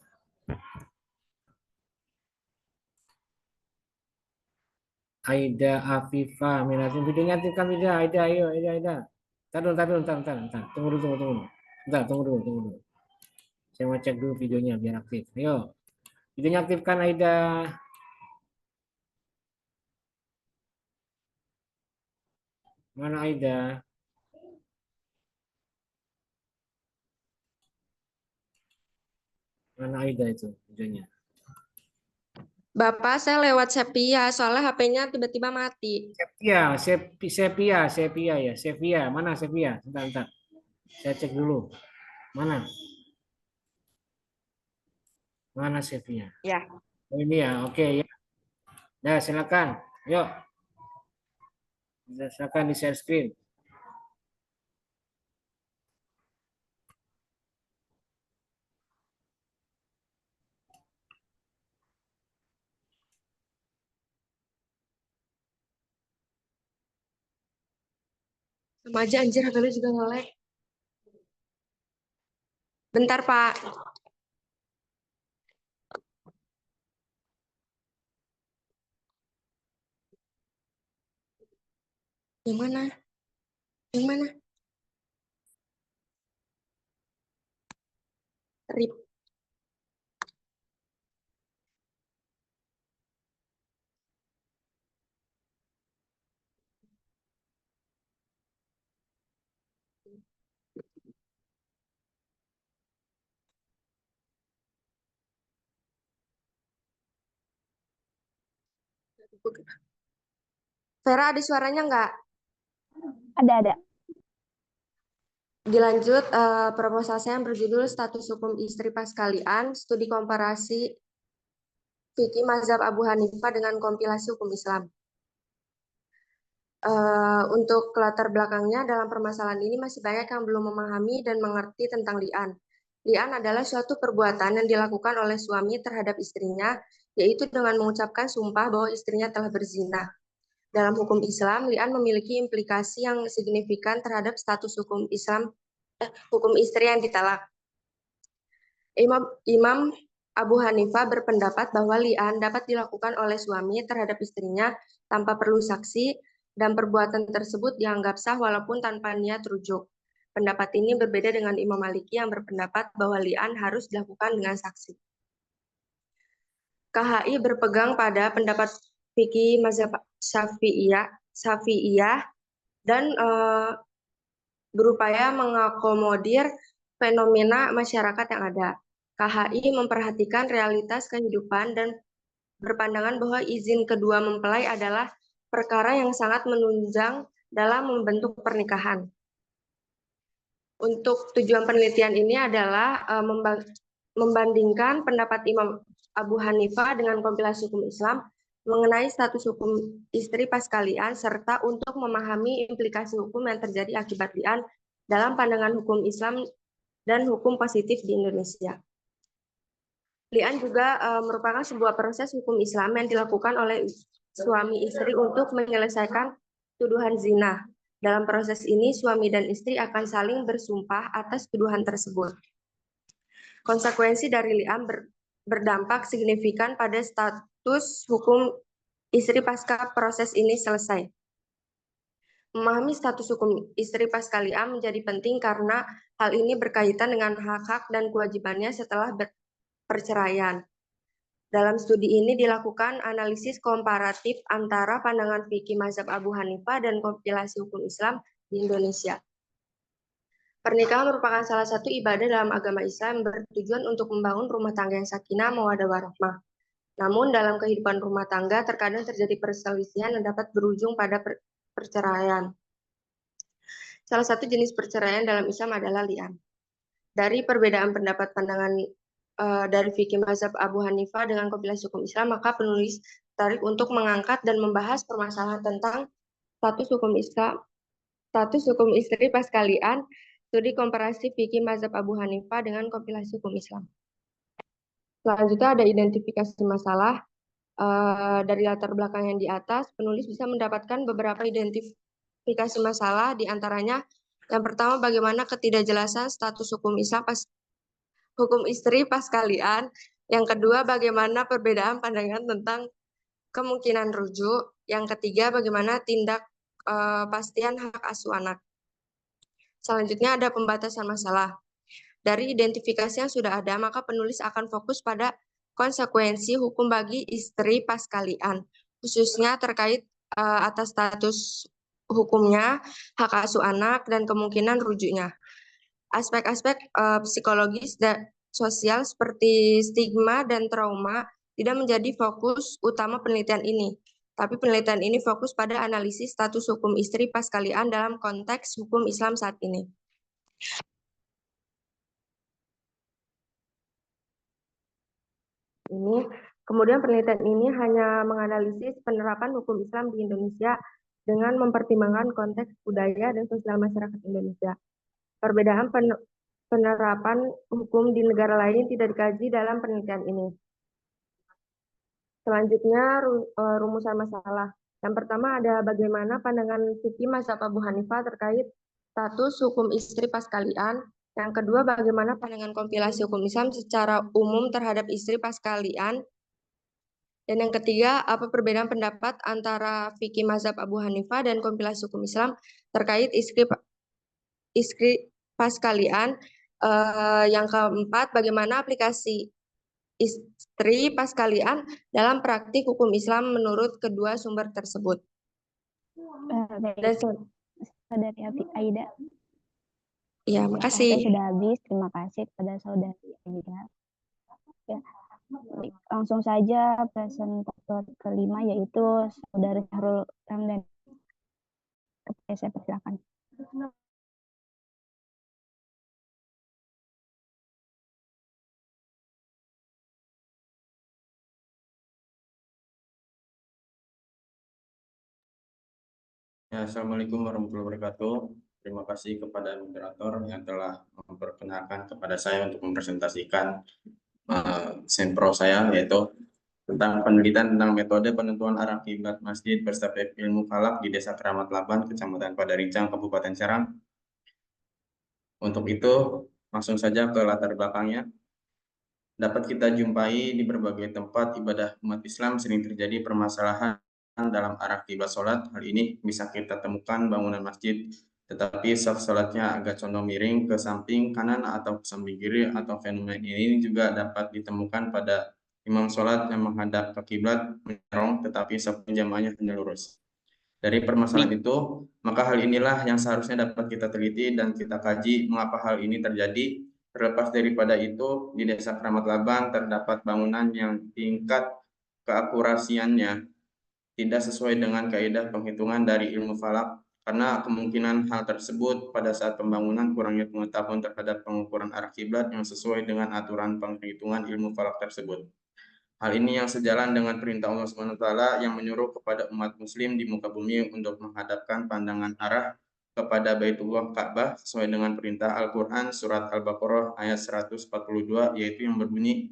Aida Afifah Milatin. Videonya aktifkan video. Aida, ayo. Aida. Ntar. Tunggu dulu. Ntar, tunggu dulu. Saya mau cek dulu videonya biar aktif. Ayo. Videonya aktifkan Aida. Mana Aida? Mana Aida itu videonya? Bapak, saya lewat Sepia, soalnya HP-nya tiba-tiba mati. Sepia. Mana Sepia? Bentar. Saya cek dulu. Mana Sepia? Ya. Oh, ini ya, oke ya. Nah, silakan. Yuk. Silakan di share screen. Sama aja anjir, HP lu juga nge-lag. Bentar, Pak. Yang mana? Yang mana? Rip. Vera, ada suaranya nggak? Ada. Dilanjut, proposal saya yang berjudul Status Hukum Istri Paskalian, Studi Komparasi Fikih Mazhab Abu Hanifah dengan Kompilasi Hukum Islam. Untuk latar belakangnya, dalam permasalahan ini masih banyak yang belum memahami dan mengerti tentang li'an. Li'an adalah suatu perbuatan yang dilakukan oleh suami terhadap istrinya, yaitu dengan mengucapkan sumpah bahwa istrinya telah berzina. Dalam hukum Islam, li'an memiliki implikasi yang signifikan terhadap status hukum Islam, hukum istri yang ditalak. Imam Abu Hanifah berpendapat bahwa li'an dapat dilakukan oleh suami terhadap istrinya tanpa perlu saksi, dan perbuatan tersebut dianggap sah walaupun tanpa niat rujuk. Pendapat ini berbeda dengan Imam Maliki yang berpendapat bahwa li'an harus dilakukan dengan saksi. KHI berpegang pada pendapat fikih mazhab Syafi'iyah dan berupaya mengakomodir fenomena masyarakat yang ada. KHI memperhatikan realitas kehidupan dan berpandangan bahwa izin kedua mempelai adalah perkara yang sangat menunjang dalam membentuk pernikahan. Untuk tujuan penelitian ini adalah membandingkan pendapat Imam Abu Hanifah dengan kompilasi hukum Islam mengenai status hukum istri paskalian, serta untuk memahami implikasi hukum yang terjadi akibat li'an dalam pandangan hukum Islam dan hukum positif di Indonesia. Li'an juga merupakan sebuah proses hukum Islam yang dilakukan oleh suami istri untuk menyelesaikan tuduhan zina. Dalam proses ini, suami dan istri akan saling bersumpah atas tuduhan tersebut. Konsekuensi dari li'an berdampak signifikan pada status hukum istri pasca proses ini selesai. Memahami status hukum istri pasca li'an menjadi penting karena hal ini berkaitan dengan hak-hak dan kewajibannya setelah perceraian. Dalam studi ini dilakukan analisis komparatif antara pandangan fikih mazhab Abu Hanifah dan kompilasi hukum Islam di Indonesia. Pernikahan merupakan salah satu ibadah dalam agama Islam yang bertujuan untuk membangun rumah tangga yang sakinah, mawaddah warahmah. Namun dalam kehidupan rumah tangga terkadang terjadi perselisihan yang dapat berujung pada perceraian. Salah satu jenis perceraian dalam Islam adalah li'an. Dari perbedaan pendapat pandangan dari fikih mazhab Abu Hanifah dengan kompilasi hukum Islam, maka penulis tertarik untuk mengangkat dan membahas permasalahan tentang status hukum istri pasca li'an, studi komparasi fikih mazhab Abu Hanifah dengan kompilasi hukum Islam. Selanjutnya ada identifikasi masalah. Dari latar belakang yang di atas, penulis bisa mendapatkan beberapa identifikasi masalah, di antaranya yang pertama bagaimana ketidakjelasan status hukum istri pasca li'an. Yang kedua bagaimana perbedaan pandangan tentang kemungkinan rujuk. Yang ketiga bagaimana tindak pastian hak asuh anak. Selanjutnya ada pembatasan masalah. Dari identifikasi yang sudah ada, maka penulis akan fokus pada konsekuensi hukum bagi istri pasca li'an, khususnya terkait atas status hukumnya, hak asuh anak, dan kemungkinan rujuknya. Aspek-aspek psikologis dan sosial seperti stigma dan trauma tidak menjadi fokus utama penelitian ini. Tapi penelitian ini fokus pada analisis status hukum istri pasca li'an dalam konteks hukum Islam saat ini. Kemudian penelitian ini hanya menganalisis penerapan hukum Islam di Indonesia dengan mempertimbangkan konteks budaya dan sosial masyarakat Indonesia. Perbedaan penerapan hukum di negara lain tidak dikaji dalam penelitian ini. Selanjutnya rumusan masalah. Yang pertama ada bagaimana pandangan fikih mazhab Abu Hanifah terkait status hukum istri pasca li'an. Yang kedua bagaimana pandangan kompilasi hukum Islam secara umum terhadap istri pasca li'an. Dan yang ketiga, apa perbedaan pendapat antara fikih mazhab Abu Hanifah dan kompilasi hukum Islam terkait istri pasca li'an. Yang keempat, bagaimana aplikasi istri pasca li'an dalam praktik hukum Islam menurut kedua sumber tersebut. Dan Saudari Aida. Ya, makasih. Waktu sudah habis. Terima kasih kepada Saudari Aida. Ya. Langsung saja presentator kelima yaitu Saudara Syahrul Ramdan. Saya persilakan. Ya, Assalamualaikum warahmatullahi wabarakatuh. Terima kasih kepada moderator yang telah memperkenalkan kepada saya untuk mempresentasikan sempro saya, yaitu tentang penelitian tentang metode penentuan arah kiblat masjid perspektif ilmu falak di Desa Keramat Laban, Kecamatan Padarincang, Kabupaten Serang. Untuk itu, langsung saja ke latar belakangnya. Dapat kita jumpai di berbagai tempat ibadah umat Islam sering terjadi permasalahan dalam arah kiblat sholat. Hal ini bisa kita temukan bangunan masjid, tetapi saf sholatnya agak condong miring ke samping kanan atau ke samping kiri, atau fenomena ini juga dapat ditemukan pada imam sholat yang menghadap ke kiblat menyerong, tetapi saf jamaahnya hanya lurus. Dari permasalahan itu, maka hal inilah yang seharusnya dapat kita teliti dan kita kaji mengapa hal ini terjadi. Terlepas daripada itu, di Desa Keramat Laban terdapat bangunan yang tingkat keakurasiannya tidak sesuai dengan kaidah penghitungan dari ilmu falak, karena kemungkinan hal tersebut pada saat pembangunan kurangnya pengetahuan terhadap pengukuran arah kiblat yang sesuai dengan aturan penghitungan ilmu falak tersebut. Hal ini yang sejalan dengan perintah Allah SWT yang menyuruh kepada umat muslim di muka bumi untuk menghadapkan pandangan arah kepada Baitullah Ka'bah sesuai dengan perintah Al-Quran surat Al-Baqarah ayat 142, yaitu yang berbunyi,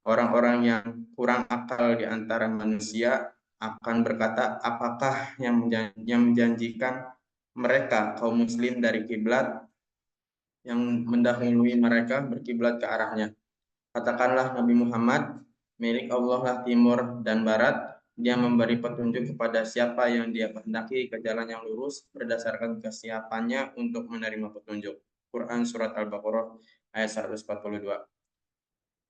orang-orang yang kurang akal di antara manusia akan berkata, apakah yang menjanjikan mereka kaum muslim dari kiblat yang mendahului mereka berkiblat ke arahnya. Katakanlah Nabi Muhammad, milik Allah lah timur dan barat. Dia memberi petunjuk kepada siapa yang dia kehendaki ke jalan yang lurus berdasarkan kesiapannya untuk menerima petunjuk. Quran surat Al-Baqarah ayat 142.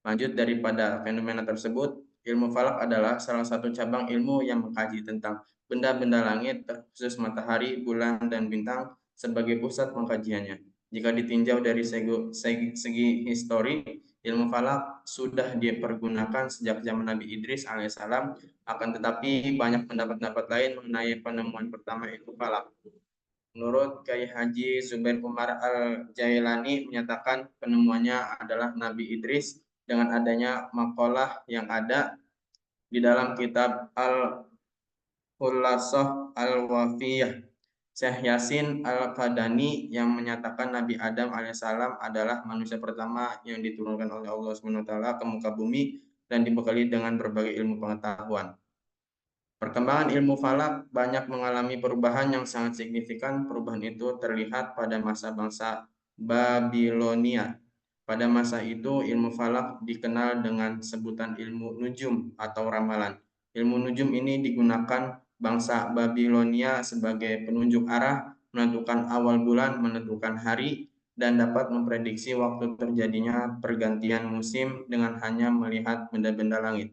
Lanjut daripada fenomena tersebut, ilmu falak adalah salah satu cabang ilmu yang mengkaji tentang benda-benda langit, terkhusus matahari, bulan, dan bintang sebagai pusat pengkajiannya. Jika ditinjau dari segi histori, ilmu falak sudah dipergunakan sejak zaman Nabi Idris alaihissalam, akan tetapi banyak pendapat-pendapat lain mengenai penemuan pertama ilmu falak. Menurut Kiai Haji Zubair Umar Al-Jailani menyatakan penemuannya adalah Nabi Idris dengan adanya makalah yang ada di dalam kitab Al-Khulasah Al-Wafiyah Syekh Yasin Al-Qadani yang menyatakan Nabi Adam alaihissalam adalah manusia pertama yang diturunkan oleh Allah SWT ke muka bumi dan dibekali dengan berbagai ilmu pengetahuan. Perkembangan ilmu falak banyak mengalami perubahan yang sangat signifikan. Perubahan itu terlihat pada masa bangsa Babilonia. Pada masa itu ilmu falak dikenal dengan sebutan ilmu nujum atau ramalan. Ilmu nujum ini digunakan bangsa Babilonia sebagai penunjuk arah, menentukan awal bulan, menentukan hari, dan dapat memprediksi waktu terjadinya pergantian musim dengan hanya melihat benda-benda langit.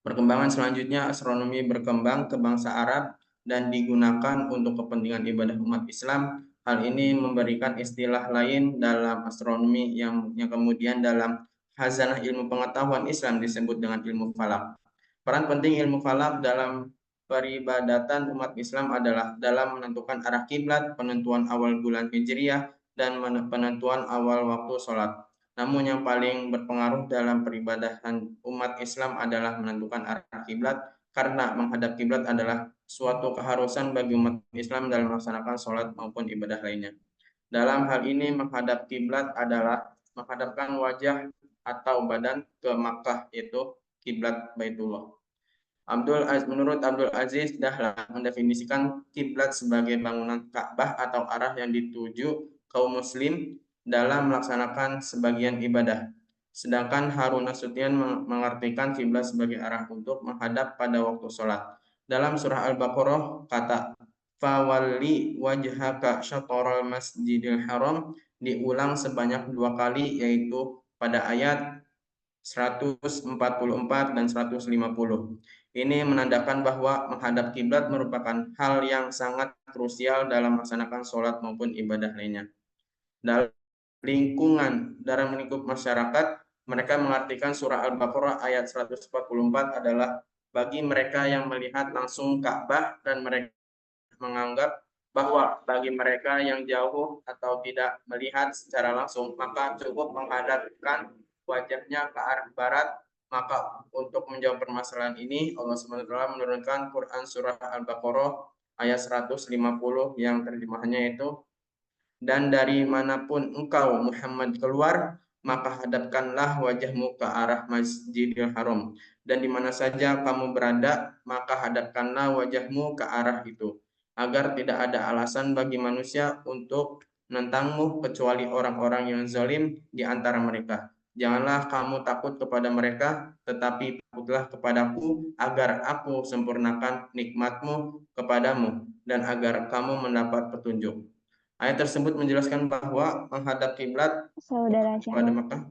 Perkembangan selanjutnya, astronomi berkembang ke bangsa Arab dan digunakan untuk kepentingan ibadah umat Islam. Hal ini memberikan istilah lain dalam astronomi yang kemudian dalam khazanah ilmu pengetahuan Islam disebut dengan ilmu falak. Peran penting ilmu falak dalam peribadatan umat Islam adalah dalam menentukan arah kiblat, penentuan awal bulan Hijriah, dan penentuan awal waktu sholat. Namun yang paling berpengaruh dalam peribadahan umat Islam adalah menentukan arah kiblat, karena menghadap kiblat adalah suatu keharusan bagi umat Islam dalam melaksanakan sholat maupun ibadah lainnya. Dalam hal ini menghadap kiblat adalah menghadapkan wajah atau badan ke Makkah, yaitu kiblat Baitullah. Menurut Abdul Aziz Dahlan mendefinisikan kiblat sebagai bangunan Ka'bah atau arah yang dituju kaum muslim dalam melaksanakan sebagian ibadah. Sedangkan Harun Nasution mengartikan kiblat sebagai arah untuk menghadap pada waktu sholat. Dalam surah Al-Baqarah kata fawalli wajhaka syatral masjidil haram diulang sebanyak 2 kali, yaitu pada ayat 144 dan 150. Ini menandakan bahwa menghadap kiblat merupakan hal yang sangat krusial dalam melaksanakan sholat maupun ibadah lainnya. Dalam lingkup masyarakat, mereka mengartikan surah Al-Baqarah ayat 144 adalah bagi mereka yang melihat langsung Ka'bah dan mereka menganggap bahwa bagi mereka yang jauh atau tidak melihat secara langsung, maka cukup menghadapkan wajahnya ke arah barat. Maka untuk menjawab permasalahan ini, Allah SWT menurunkan Quran surah Al-Baqarah ayat 150 yang terjemahannya itu, dan dari manapun engkau Muhammad keluar, maka hadapkanlah wajahmu ke arah Masjidil Haram, dan di mana saja kamu berada, maka hadapkanlah wajahmu ke arah itu, agar tidak ada alasan bagi manusia untuk menentangmu kecuali orang-orang yang zalim di antara mereka. Janganlah kamu takut kepada mereka, tetapi takutlah kepadaku agar aku sempurnakan nikmatmu kepadamu dan agar kamu mendapat petunjuk. Ayat tersebut menjelaskan bahwa menghadap kiblat Saudara pada Syahrul, Makkah.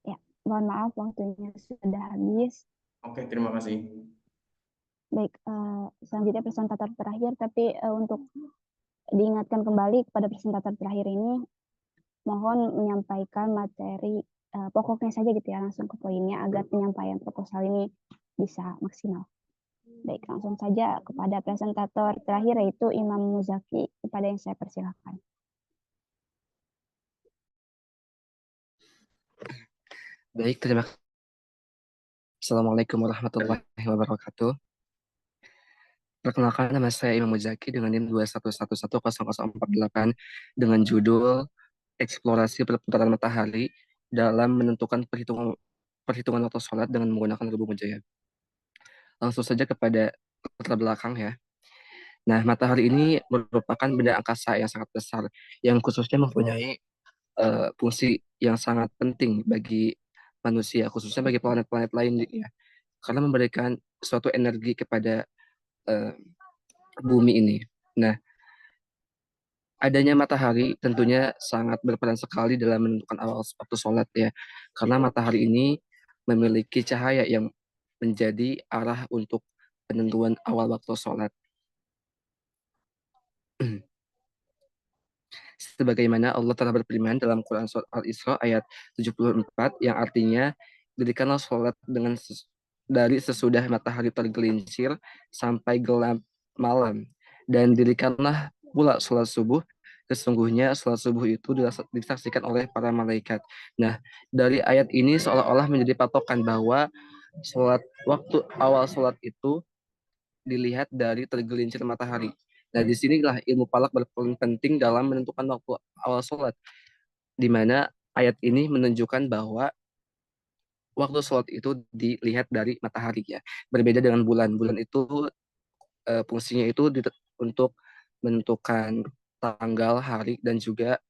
ya, mohon maaf waktunya sudah habis. Oke, terima kasih. Baik, selanjutnya presentator terakhir, tapi untuk diingatkan kembali kepada presentator terakhir ini, mohon menyampaikan materi pokoknya saja gitu ya, langsung ke poinnya agar penyampaian proposal ini bisa maksimal. Baik, langsung saja kepada presentator terakhir yaitu Imam Muzaki, kepada yang saya persilahkan. Baik, terima kasih. Assalamualaikum warahmatullahi wabarakatuh. Perkenalkan, nama saya Imam Muzaki dengan NIM 211100048 dengan judul Eksplorasi Perputaran Matahari dalam menentukan perhitungan waktu sholat dengan menggunakan Rubung Jaya. Langsung saja kepada latar belakang ya. Nah, matahari ini merupakan benda angkasa yang sangat besar yang khususnya mempunyai fungsi yang sangat penting bagi manusia, khususnya bagi planet-planet lain ya, karena memberikan suatu energi kepada bumi ini. Nah, adanya matahari tentunya sangat berperan sekali dalam menentukan awal waktu sholat ya, karena matahari ini memiliki cahaya yang menjadi arah untuk penentuan awal waktu sholat. sebagaimana Allah telah berfirman dalam Quran surat Al-Isra ayat 74 yang artinya dirikanlah sholat dari sesudah matahari tergelincir sampai gelap malam, dan dirikanlah pula sholat subuh, sesungguhnya sholat subuh itu disaksikan oleh para malaikat. Nah, dari ayat ini seolah-olah menjadi patokan bahwa waktu awal sholat itu dilihat dari tergelincir matahari. Nah, disinilah ilmu falak berperan penting dalam menentukan waktu awal sholat, di mana ayat ini menunjukkan bahwa waktu sholat itu dilihat dari matahari ya. Berbeda dengan bulan. Bulan itu fungsinya itu untuk menentukan tanggal, hari, dan juga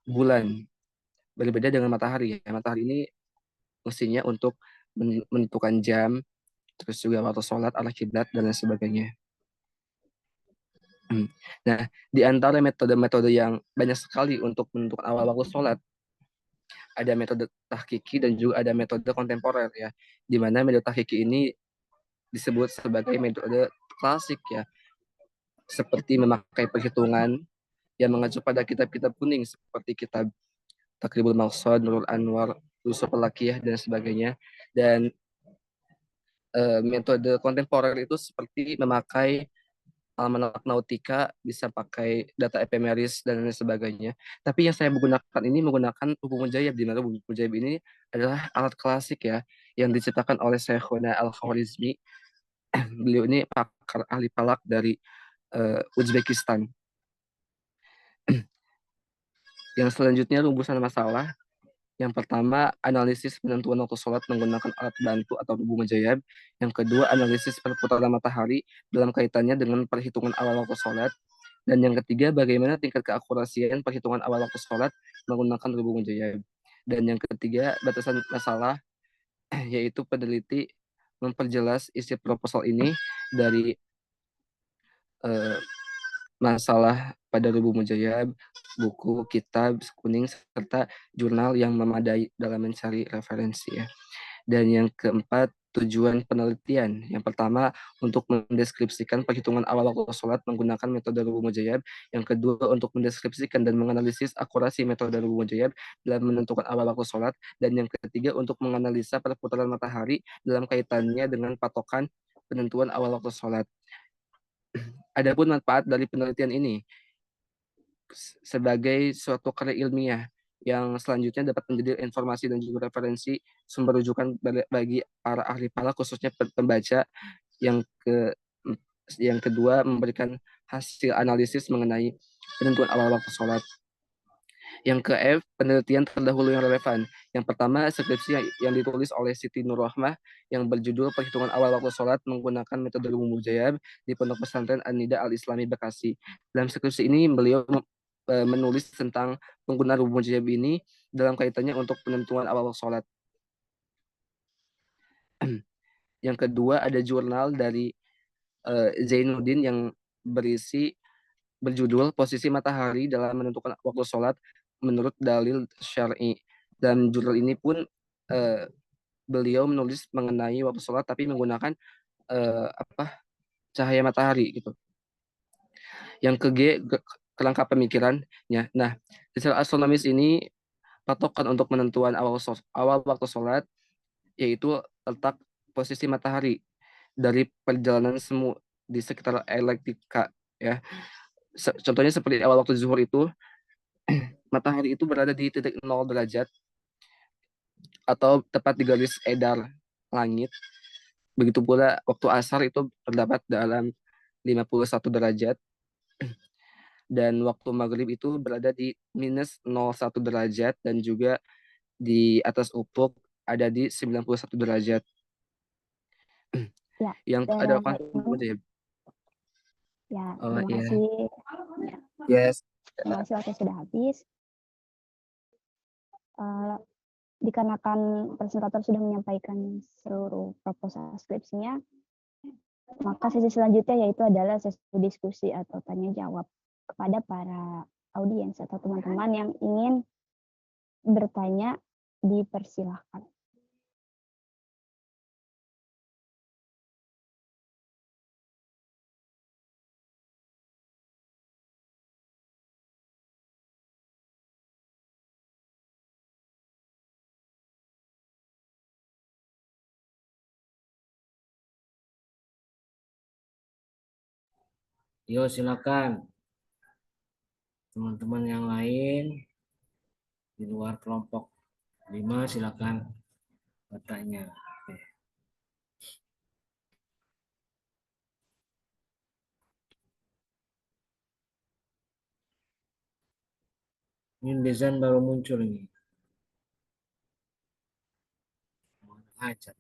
bulan. Berbeda dengan matahari ya. Matahari ini fungsinya untuk menentukan jam, terus juga waktu sholat, arah kiblat, dan lain sebagainya. Nah, di antara metode-metode yang banyak sekali untuk menentukan awal waktu sholat, ada metode tahqiqi dan juga ada metode kontemporer ya, di mana metode tahqiqi ini disebut sebagai metode klasik ya, seperti memakai perhitungan yang mengacu pada kitab-kitab kuning seperti kitab Taqribul Maqsad, Nurul Anwar, Yusuf Al-Lakiyah, dan sebagainya. Dan metode kontemporer itu seperti memakai almanak nautika, bisa pakai data ephemeris dan lain sebagainya. Tapi yang saya menggunakan ini menggunakan buku mujaib, di mana buku mujaib ini adalah alat klasik ya yang diciptakan oleh Syekhuna Al-Khwarizmi. Beliau ini pakar ahli falak dari Uzbekistan. Yang selanjutnya rumusan masalah. Yang pertama, analisis penentuan waktu sholat menggunakan alat bantu atau buku mujaib. Yang kedua, analisis perputaran matahari dalam kaitannya dengan perhitungan awal waktu sholat. Dan yang ketiga, bagaimana tingkat keakurasian perhitungan awal waktu sholat menggunakan buku mujaib. Dan yang ketiga, batasan masalah, yaitu peneliti memperjelas isi proposal ini dari masalah pada rubuh mujaib, buku, kitab kuning, serta jurnal yang memadai dalam mencari referensi ya. Dan yang keempat, tujuan penelitian. Yang pertama, untuk mendeskripsikan perhitungan awal waktu sholat menggunakan metode rubuh mujaib. Yang kedua, untuk mendeskripsikan dan menganalisis akurasi metode rubuh mujaib dalam menentukan awal waktu sholat. Dan yang ketiga, untuk menganalisa perputaran matahari dalam kaitannya dengan patokan penentuan awal waktu sholat. Adapun manfaat dari penelitian ini sebagai suatu karya ilmiah yang selanjutnya dapat menjadi informasi dan juga referensi sumber rujukan bagi para ahli falak, khususnya pembaca. Yang kedua, memberikan hasil analisis mengenai penentuan awal waktu sholat. Yang ke F, penelitian terdahulu yang relevan. Yang pertama, skripsi yang ditulis oleh Siti Nur Rahmah yang berjudul Perhitungan Awal Waktu Sholat menggunakan metode rubuh mujaib di Pondok Pesantren An-Nida Al-Islami Bekasi. Dalam skripsi ini beliau menulis tentang penggunaan rubuh mujaib ini dalam kaitannya untuk penentuan awal waktu sholat. Yang kedua, ada jurnal dari Zainuddin yang berjudul Posisi Matahari dalam Menentukan Waktu Sholat menurut Dalil Syar'i. Dan jurnal ini pun beliau menulis mengenai waktu sholat tapi menggunakan cahaya matahari gitu. Yang ke G, kerangka pemikirannya. Nah, secara astronomis ini patokan untuk menentuan awal waktu sholat yaitu letak posisi matahari dari perjalanan semu di sekitar ekliptika ya. Contohnya seperti awal waktu zuhur itu matahari itu berada di titik 0 derajat atau tepat di garis edar langit. Begitu pula waktu asar itu terdapat dalam 51 derajat. Dan waktu maghrib itu berada di minus 01 derajat dan juga di atas ufuk ada di 91 derajat. Ya, Yang ada apa? Ya, Oh, terima iya. kasih. Yes. Terima kasih, waktu sudah habis. Dikarenakan presentator sudah menyampaikan seluruh proposal skripsinya, maka sesi selanjutnya yaitu adalah sesi diskusi atau tanya jawab kepada para audiens atau teman-teman yang ingin bertanya, dipersilahkan. Yo, silakan. Teman-teman yang lain di luar kelompok 5 silakan bertanya. Oke. Ini desain baru muncul ini. Aja.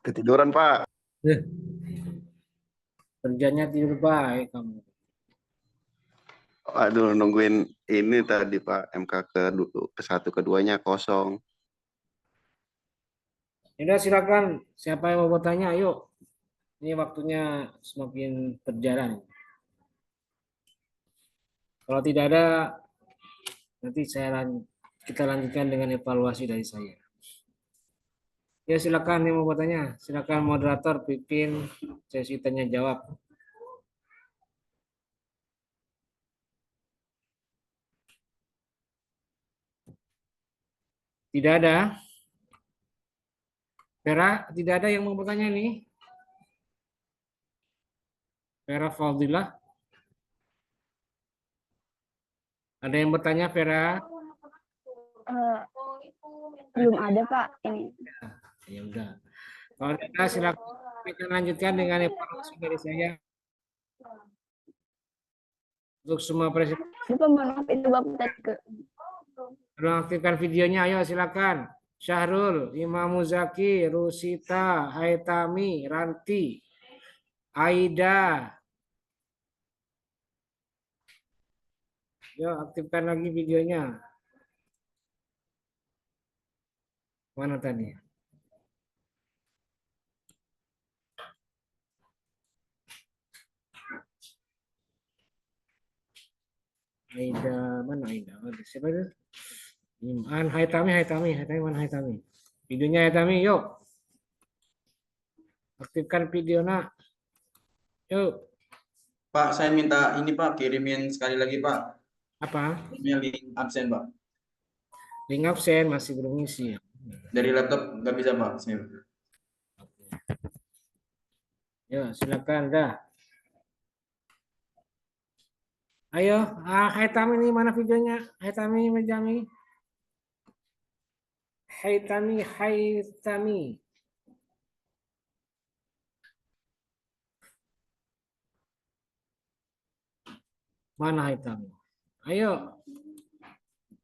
Ketiduran, Pak. Kerjanya tidur baik kamu. Aduh, nungguin ini tadi, Pak. MK ke-1, ke-2-nya kosong. Udah silakan. Siapa yang mau bertanya? Ayo. Ini waktunya semakin berjalan. Kalau tidak ada, nanti kita lanjutkan dengan evaluasi dari saya. Ya silakan yang mau bertanya. Silakan moderator pimpin sesi tanya jawab. Tidak ada. Vera, tidak ada yang mau bertanya nih. Vera Faudilah. Ada yang bertanya, Vera? Belum ada, Pak. Ini. Ya udah. Kalau tidak, silakan kita lanjutkan dengan evaluasi dari saya. Untuk semua presentasi. Lupa, maaf, itu Bapak tadi ke... Aktifkan videonya, ayo silakan. Syahrul, Imam Muzaki, Rusita, Haitami, Ranti, Aida. Yuk, aktifkan lagi videonya. Mana tadi? Aida, mana Aida? Siapa itu? Haitami, mana Haitami? Videonya Haitami, yuk. Aktifkan video nak. Yuk. Pak, saya minta ini Pak, kirimin sekali lagi Pak. Apa? Ini link absen Pak. Link absen masih belum isi. Dari laptop nggak bisa Pak. Ya, silakan dah. Ayo, Haitami ini mana videonya? Haitami, Menjami. Haitami. Mana Haitami? Ayo.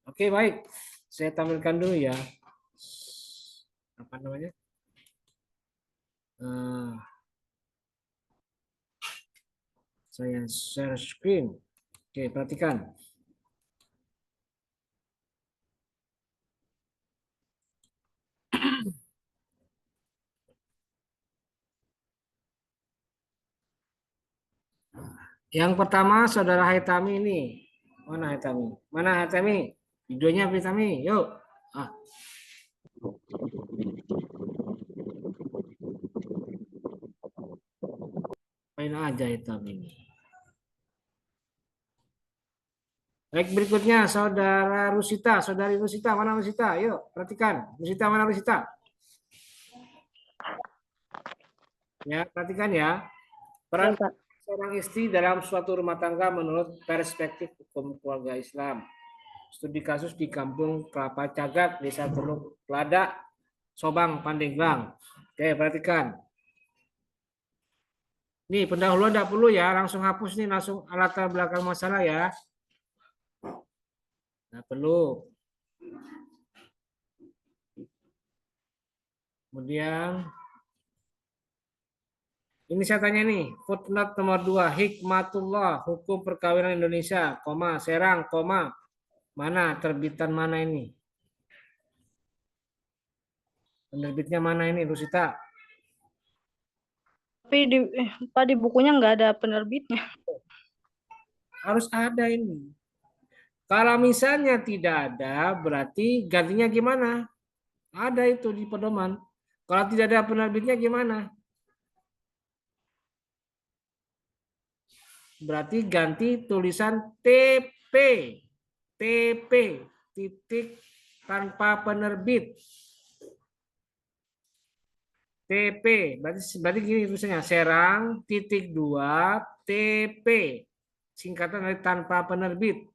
Oke, baik. Saya tampilkan dulu ya. Apa namanya? Saya share screen. Oke, perhatikan. Yang pertama, Saudara Haitami ini. Mana Haitami? Mana Haitami? Videonya Haitami. Yuk. Main aja Haitami ini. Baik, berikutnya Saudara Rusita. Saudari Rusita, mana Rusita? Yuk, perhatikan. Rusita, mana Rusita? Ya, perhatikan ya. Peran seorang istri dalam suatu rumah tangga menurut perspektif hukum keluarga Islam. Studi kasus di Kampung Kelapa Cagak, Desa Teluk Lada, Sobang, Pandeglang. Oke, perhatikan. Nih, pendahuluan tidak perlu ya, langsung hapus nih, langsung latar belakang masalah ya. Tidak perlu. Kemudian ini saya tanya nih, footnote nomor 2, hikmatullah, hukum perkawinan Indonesia, koma, Serang, koma, mana, terbitan mana ini? Penerbitnya mana ini, Rusita? Tapi di bukunya nggak ada penerbitnya. Harus ada ini. Kalau misalnya tidak ada, berarti gantinya gimana? Ada itu di pedoman. Kalau tidak ada penerbitnya gimana? Berarti ganti tulisan TP. TP titik tanpa penerbit. TP. Berarti gini tulisannya, Serang titik 2 TP. Singkatan dari tanpa penerbit,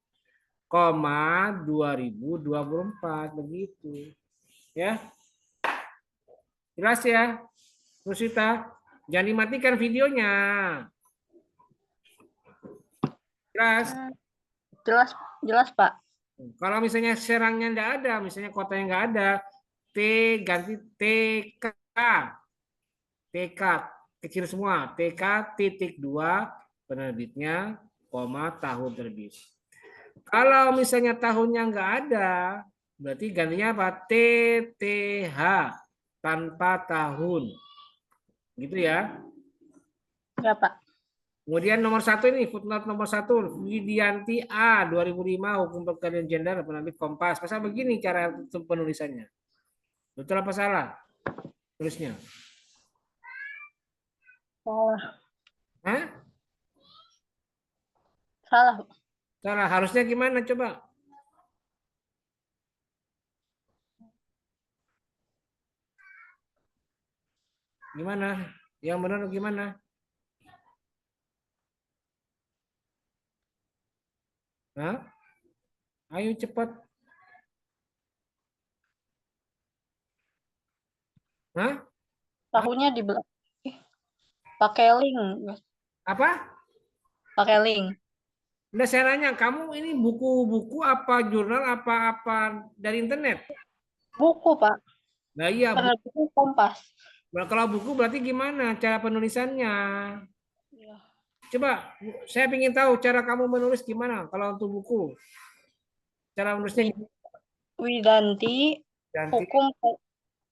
koma 2024 begitu. Ya. Jelas ya? Rosita, jangan dimatikan videonya. Jelas? Jelas, jelas Pak. Kalau misalnya Serangnya enggak ada, misalnya kotanya enggak ada, T ganti TK. TK kecil semua, TK titik 2 penerbitnya, koma tahun terbit. Kalau misalnya tahunnya enggak ada, berarti gantinya apa? TTH tanpa tahun. Gitu ya. Ya Pak. Kemudian nomor 1 ini, footnote nomor 1, Widianti A 2005 hukum perkawinan gender penerbit Kompas. Pasal begini cara penulisannya. Betul apa salah? Tulisnya. Salah. Hah? Salah. Salah. Harusnya gimana coba? Gimana? Yang benar gimana? Hah? Ayo cepat. Hah? Tahunnya di belakang. Pakai link. Apa? Pakai link. Nah, saya nanya, kamu ini buku-buku apa jurnal apa dari internet? Buku, Pak. Nah, iya. Buku Kompas. Kalau buku berarti gimana cara penulisannya? Ya. Coba, saya ingin tahu cara kamu menulis gimana kalau untuk buku. Cara menulisnya Widanti,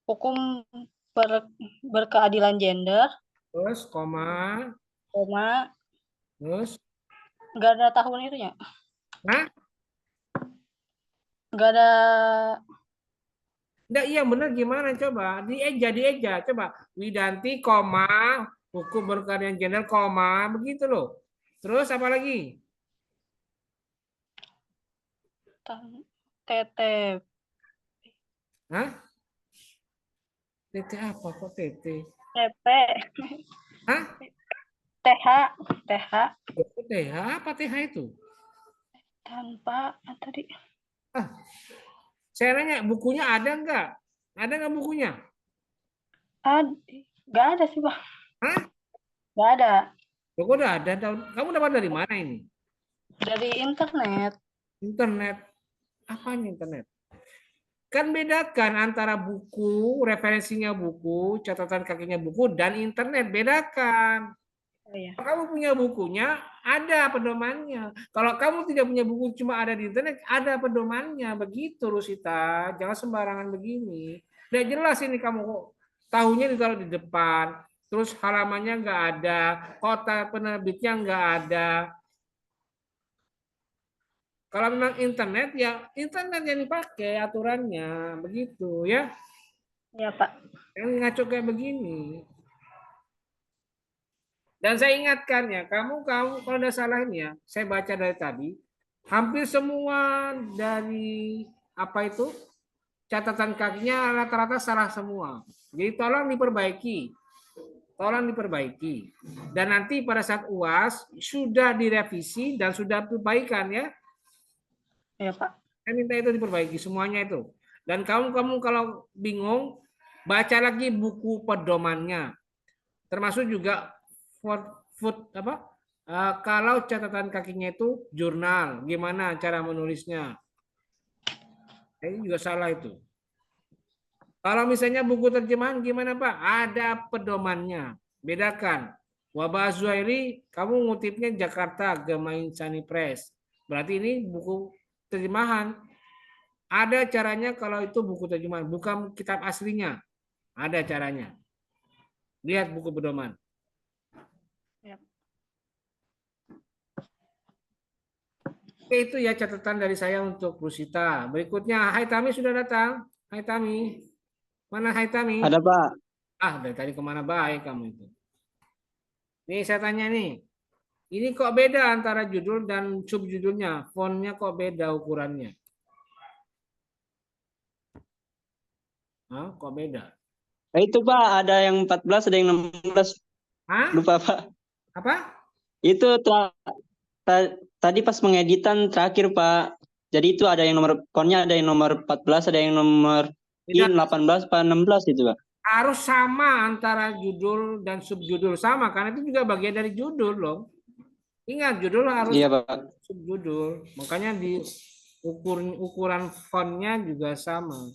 hukum berkeadilan gender. Terus, koma. Terus. Nggak ada tahun itunya. Hah? Nggak ada. Nggak, iya benar gimana coba? Dieja. Coba, Widanti, koma, hukum berkeadilan gender, koma, begitu loh. Terus apa lagi? TT. Hah? TT apa kok TT? TP. Hah? TH. TH apa TH itu? Tanpa tadi. Saya nanya bukunya ada nggak? Ada nggak bukunya? Nggak ada sih Pak. Hah? Nggak ada. Kok udah ada? Kamu dapat dari mana ini? Dari internet. Internet? Apanya internet? Kan bedakan antara buku, referensinya buku, catatan kakinya buku, dan internet. Bedakan. Oh, iya. Kalau kamu punya bukunya, ada pedomannya. Kalau kamu tidak punya buku, cuma ada di internet, ada pedomannya. Begitu, Rusita. Jangan sembarangan begini. Nggak jelas ini kamu tahunya ditaruh di depan. Terus halamannya nggak ada. Kota penerbitnya nggak ada. Kalau memang internet, ya internet yang dipakai aturannya. Begitu, ya. Iya, Pak. Yang ngaco kayak begini. Dan saya ingatkan ya, kamu kalau ada salah ini ya, saya baca dari tadi, hampir semua dari apa itu catatan kakinya rata-rata salah semua. Jadi tolong diperbaiki, Dan nanti pada saat UAS sudah direvisi dan sudah perbaikan ya. Ya Pak. Saya minta itu diperbaiki semuanya itu. Dan kamu kalau bingung, baca lagi buku pedomannya, termasuk juga kalau catatan kakinya itu jurnal, gimana cara menulisnya? Ini juga salah itu. Kalau misalnya buku terjemahan gimana Pak? Ada pedomannya. Bedakan. Wabah Zuhairi, kamu ngutipnya Jakarta Gema Insani Press. Berarti ini buku terjemahan. Ada caranya kalau itu buku terjemahan, bukan kitab aslinya. Ada caranya. Lihat buku pedoman. Oke, itu ya catatan dari saya untuk Rusita. Berikutnya, Hai Tami sudah datang. Hai Tami. Mana Hai Tami? Ada Pak. Dari tadi kemana baik kamu itu? Nih saya tanya nih. Ini kok beda antara judul dan subjudulnya? Fontnya kok beda ukurannya? Kok beda? Itu Pak, ada yang 14, ada yang 16. Hah? Lupa Pak. Apa? Itu tadi pas pengeditan terakhir Pak. Jadi itu ada yang nomor konnya, ada yang nomor 14, ada yang nomor Tidak. 18 Pak 16 itu Pak. Harus sama antara judul dan subjudul, sama karena itu juga bagian dari judul loh. Ingat, judul harus Iya Pak. subjudul. Makanya di ukuran fontnya juga sama.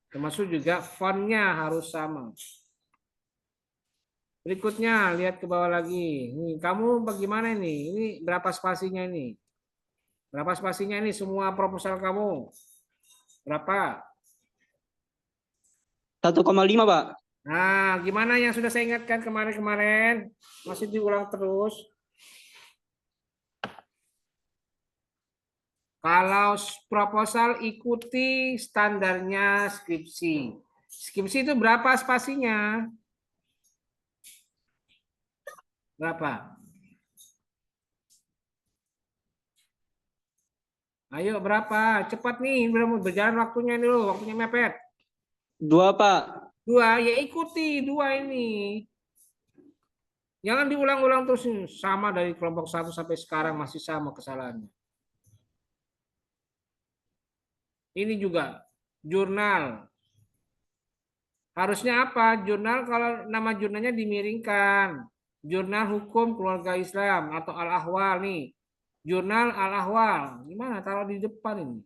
Termasuk juga fontnya harus sama. Berikutnya, lihat ke bawah lagi. Nih, kamu bagaimana ini? Ini berapa spasinya ini? Berapa spasinya ini semua proposal kamu? Berapa? 1,5 Pak. Nah, gimana yang sudah saya ingatkan kemarin-kemarin? Masih diulang terus. Kalau proposal ikuti standarnya skripsi. Skripsi itu berapa spasinya? Berapa? Ayo berapa? Cepat nih, berjalan waktunya dulu, waktunya mepet. 2 Pak. 2, ya ikuti 2 ini. Jangan diulang-ulang terus, sama dari kelompok 1 sampai sekarang masih sama kesalahannya. Ini juga jurnal. Harusnya apa? Jurnal kalau nama jurnalnya dimiringkan. Jurnal Hukum Keluarga Islam atau Al-Ahwal nih. Jurnal Al-Ahwal. Gimana taruh di depan ini?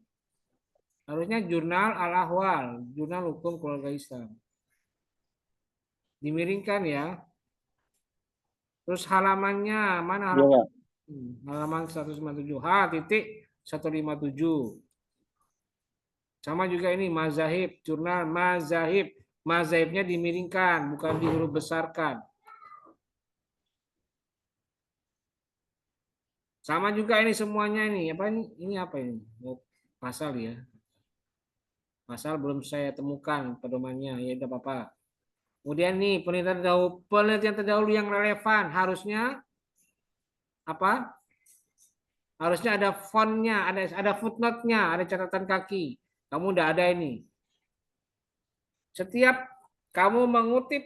Harusnya jurnal Al-Ahwal, Jurnal Hukum Keluarga Islam. Dimiringkan ya. Terus halamannya mana halaman? Halaman 157. H.157. Sama juga ini mazahib, jurnal mazahib. Mazahibnya dimiringkan, bukan dihuruf besarkan. Sama juga ini semuanya ini. Apa ini? Ini apa ini? Oh, pasal ya. Pasal belum saya temukan pedomannya. Ya tidak apa-apa. Kemudian nih penelitian terdahulu yang relevan harusnya apa? Harusnya ada fontnya, ada footnote-nya, ada catatan kaki. Kamu udah ada ini. Setiap kamu mengutip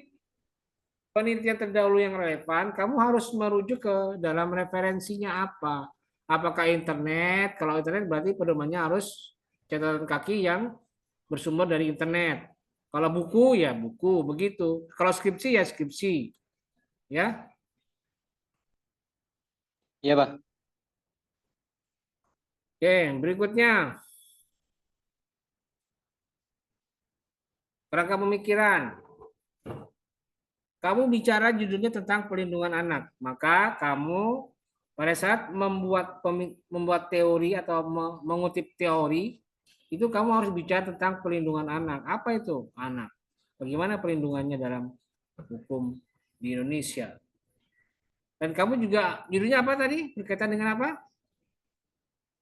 penelitian terdahulu yang relevan, kamu harus merujuk ke dalam referensinya apa. Apakah internet? Kalau internet berarti pedomannya harus catatan kaki yang bersumber dari internet. Kalau buku ya buku, begitu. Kalau skripsi ya skripsi. Ya. Iya, Pak. Oke, berikutnya. Kerangka pemikiran. Kamu bicara judulnya tentang perlindungan anak, maka kamu pada saat membuat teori atau mengutip teori, itu kamu harus bicara tentang perlindungan anak. Apa itu anak? Bagaimana perlindungannya dalam hukum di Indonesia? Dan kamu juga judulnya apa tadi? Berkaitan dengan apa?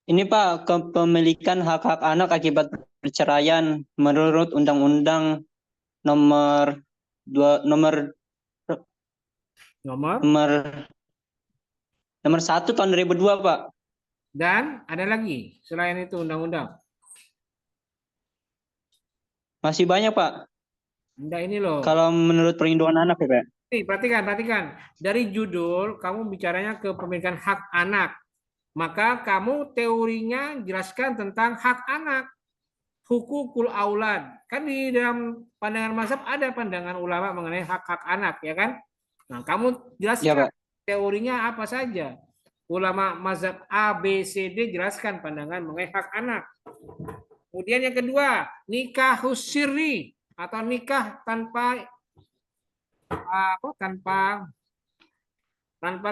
Ini Pak, kepemilikan hak-hak anak akibat perceraian menurut Undang-Undang nomor 1 tahun 2002, Pak. Dan ada lagi selain itu undang-undang? Masih banyak, Pak. Enggak, ini loh. Kalau menurut perlindungan anak ya, Pak. Nih, perhatikan. Dari judul kamu bicaranya kepemilikan hak anak. Maka kamu teorinya jelaskan tentang hak anak. Hukukul aulad. Kan di dalam pandangan mazhab ada pandangan ulama mengenai hak-hak anak, ya kan? Nah, kamu jelaskan Ya, Pak. teorinya apa saja. Ulama mazhab A, B, C, D jelaskan pandangan mengenai hak anak. Kemudian yang kedua, nikah sirri atau nikah tanpa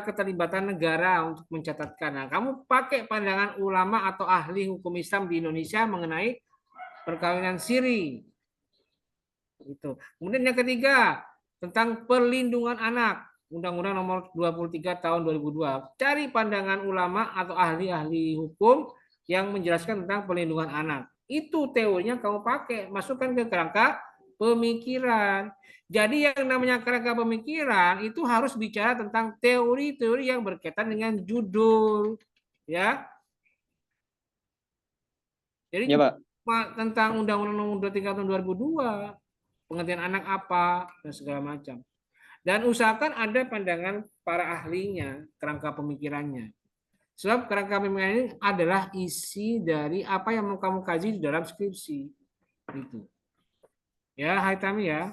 keterlibatan negara untuk mencatatkan. Nah, kamu pakai pandangan ulama atau ahli hukum Islam di Indonesia mengenai perkawinan siri. Itu. Kemudian yang ketiga, tentang perlindungan anak. Undang-Undang nomor 23 tahun 2002. Cari pandangan ulama atau ahli-ahli hukum yang menjelaskan tentang perlindungan anak. Itu teorinya kamu pakai, masukkan ke kerangka pemikiran. Jadi yang namanya kerangka pemikiran itu harus bicara tentang teori-teori yang berkaitan dengan judul, ya. Jadi ya, Pak. tentang Undang-Undang nomor 23 tahun 2002. pengertian anak apa, dan segala macam. Dan usahakan ada pandangan para ahlinya, kerangka pemikirannya. Sebab kerangka pemikiran ini adalah isi dari apa yang mau kamu kaji di dalam skripsi. Gitu. Ya, Hai Tami ya.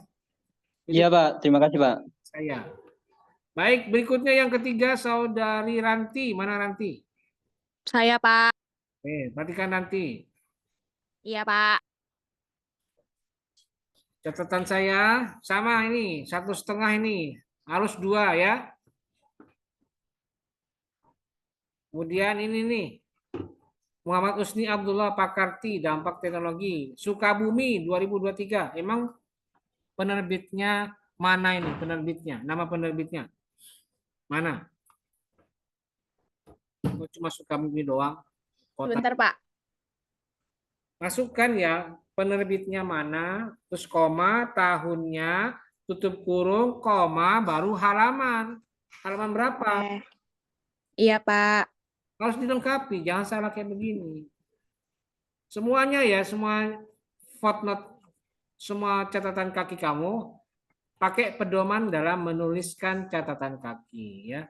Itu Iya, Pak. Terima kasih, Pak. saya. Baik, berikutnya yang ketiga, Saudari Ranti. Mana Ranti? Saya, Pak. Perhatikan nanti. Iya, Pak. Catatan saya sama ini, 1,5 ini. Harus 2 ya. Kemudian ini nih. Muhammad Usni Abdullah Pakarti, Dampak Teknologi. Sukabumi 2023. Emang penerbitnya mana ini? Penerbitnya, nama penerbitnya. Mana? Cuma Sukabumi doang. Kota. Sebentar, Pak. Masukkan ya, penerbitnya mana, terus koma, tahunnya, tutup kurung, koma, baru halaman. Halaman berapa? Iya, Pak. Harus dilengkapi, jangan salah kayak begini. Semuanya ya, semua footnote, semua catatan kaki kamu, pakai pedoman dalam menuliskan catatan kaki ya.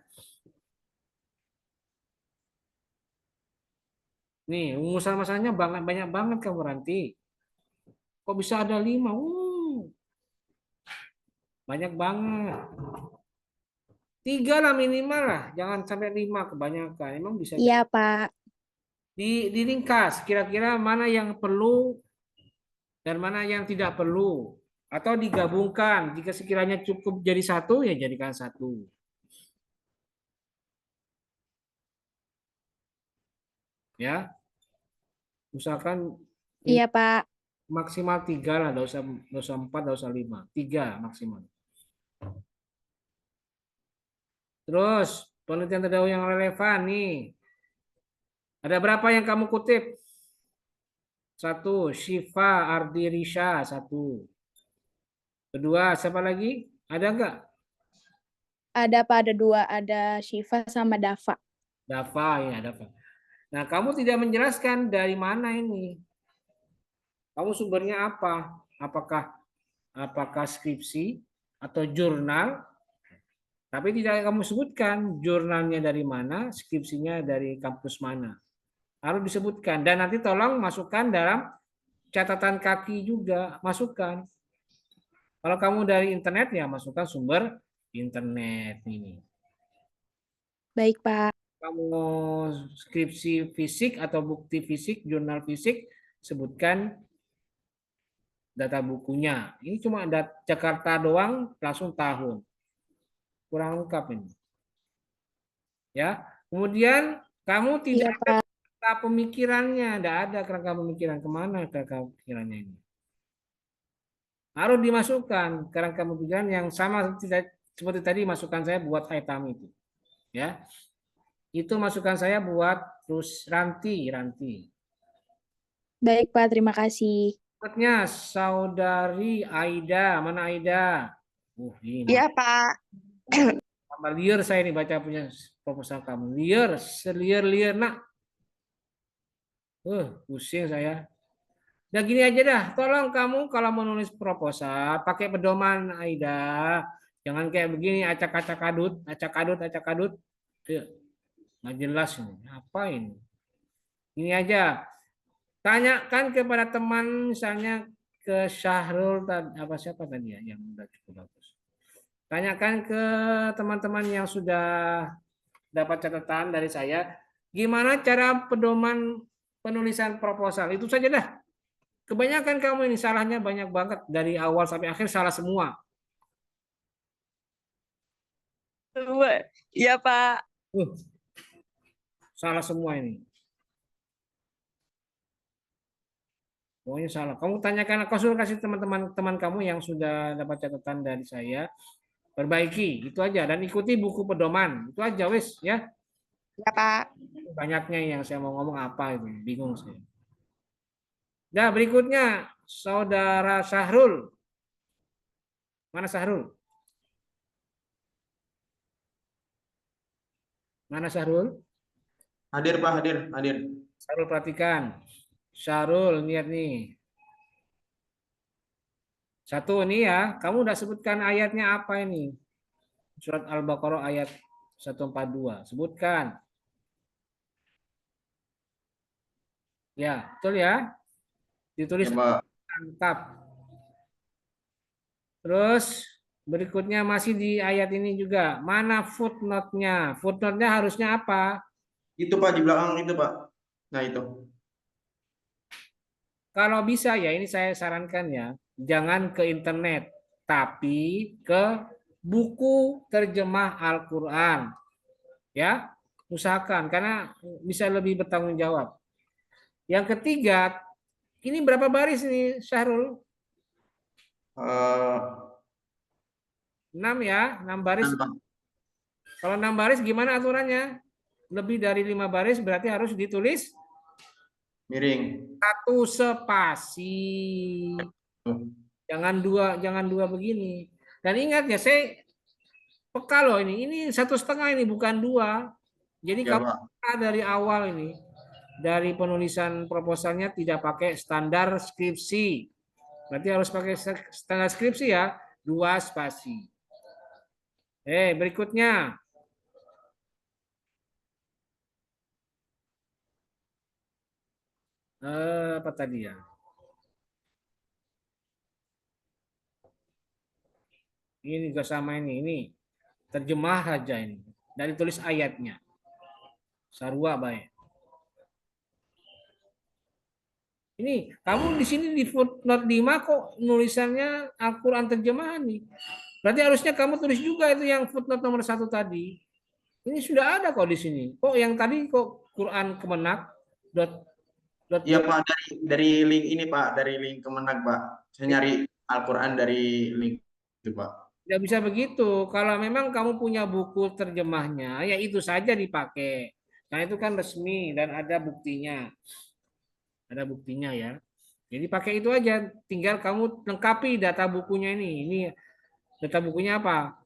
Nih, rumusan masalahnya banyak banget kamu Ranti. Kok bisa ada 5? Banyak banget. 3 lah minimal lah, jangan sampai 5 kebanyakan. Emang bisa. Iya, Pak. Diringkas, kira-kira mana yang perlu dan mana yang tidak perlu. Atau digabungkan, jika sekiranya cukup jadi 1, ya jadikan 1. Ya, usahakan Iya, Pak. maksimal 3 lah, enggak usah 4, enggak usah 5. 3 maksimal. Terus, penelitian terdahulu yang relevan nih. Ada berapa yang kamu kutip? 1, Syifa Ardirisha 1. Kedua, siapa lagi? Ada enggak? Ada, Pak. Ada 2. Ada Syifa sama Dava. Dava ya, Dava. Nah, kamu tidak menjelaskan dari mana ini. Kamu sumbernya apa? Apakah skripsi atau jurnal? Tapi tidak kamu sebutkan jurnalnya dari mana, skripsinya dari kampus mana. Harus disebutkan. Dan nanti tolong masukkan dalam catatan kaki juga. Masukkan. Kalau kamu dari internet, ya masukkan sumber internet ini. Baik, Pak. Kamu skripsi fisik atau bukti fisik, jurnal fisik, sebutkan data bukunya. Ini cuma Jakarta doang, langsung tahun. Kurang lengkap ini. Ya, kemudian kamu tidak ada kerangka pemikirannya, tidak ada kerangka pemikiran. Kemana kerangka pemikirannya ini? Harus dimasukkan kerangka pemikiran yang sama seperti tadi masukan saya buat item itu. Ya, itu masukan saya buat terus Ranti. Baik, Pak. Terima kasih. Berikutnya Saudari Aida, mana Aida? Iya, Pak. Tambah liar saya nih baca punya proposal kamu. Liar nak. Pusing saya. Nah gini aja dah, tolong kamu kalau menulis proposal pakai pedoman Aida. Jangan kayak begini acak-acak adut. Nggak jelas ini. Apa ini? Ini aja. Tanyakan kepada teman misalnya ke Syahrul siapa tadi ya yang udah cukup bagus. Tanyakan ke teman-teman yang sudah dapat catatan dari saya, gimana cara pedoman penulisan proposal. Itu saja dah. Kebanyakan kamu ini salahnya banyak banget dari awal sampai akhir salah semua. Iya, Pak. Salah semua ini. Pokoknya salah. Kamu tanyakan, konsultasi teman-teman kamu yang sudah dapat catatan dari saya. Perbaiki, itu aja. Dan ikuti buku pedoman. Itu aja, wis ya. Ya, Pak. Banyaknya yang saya mau ngomong apa itu. Bingung saya. Nah, berikutnya Saudara Syahrul. Mana Syahrul? Mana Syahrul? Hadir, Pak, hadir. Syahrul perhatikan. Syahrul, lihat nih. Satu ini ya, kamu udah sebutkan ayatnya apa ini? Surat Al-Baqarah ayat 142. Sebutkan. Ya, betul ya. Ditulis Ya, Pak. lengkap. Terus berikutnya masih di ayat ini juga. Mana footnote-nya? Footnote-nya harusnya apa? Itu Pak di belakang itu Pak. Nah itu. Kalau bisa ya, ini saya sarankan ya, jangan ke internet, tapi ke buku terjemah Al-Quran. Ya, usahakan karena bisa lebih bertanggung jawab. Yang ketiga, ini berapa baris nih Syahrul? 6 ya, 6 baris. Kalau 6 baris gimana aturannya? Lebih dari 5 baris berarti harus ditulis miring. 1 spasi. Jangan dua begini. Dan ingat ya, saya peka loh ini 1,5 ini bukan 2. Jadi Ya, kamu Pak. dari awal ini, dari penulisan proposalnya tidak pakai standar skripsi. Berarti harus pakai standar skripsi ya, 2 spasi. Berikutnya. Apa tadi ya? Ini juga sama ini terjemah saja ini. Dari tulis ayatnya. Sarwa baik. Ini kamu di sini di footnote 5 kok nulisannya Al-Quran terjemahan nih. Berarti harusnya kamu tulis juga itu yang footnote nomor 1 tadi. Ini sudah ada kok di sini. Kok yang tadi kok Quran Kemenak. Iya Pak, dari link ini Pak, dari link Kemenag Pak. Saya nyari Al-Quran dari link itu Pak. Tidak bisa begitu. Kalau memang kamu punya buku terjemahnya, ya itu saja dipakai. Nah itu kan resmi dan ada buktinya. Ada buktinya ya. Jadi pakai itu aja. Tinggal kamu lengkapi data bukunya ini. Ini data bukunya apa?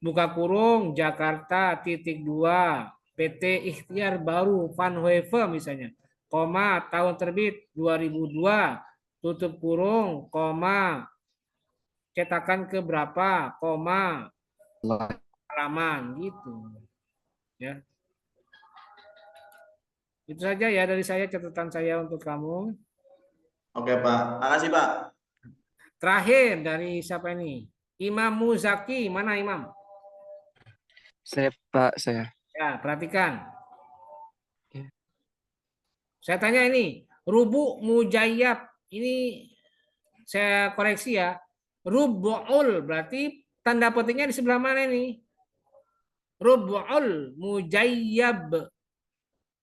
Buka kurung Jakarta .2 PT Ikhtiar Baru Van Hoeve misalnya. Koma tahun terbit 2002 tutup kurung koma cetakan ke berapa koma halaman gitu ya. Itu saja ya dari saya catatan saya untuk kamu. Oke Pak, makasih Pak. Terakhir dari siapa ini? Imam Muzaki, mana Imam? Saya Pak, saya. Ya, perhatikan. Ya. Saya tanya ini, rubu mujayyab. Ini saya koreksi ya. Rubu'ul berarti tanda petiknya di sebelah mana ini? Rubu'ul mujayyab.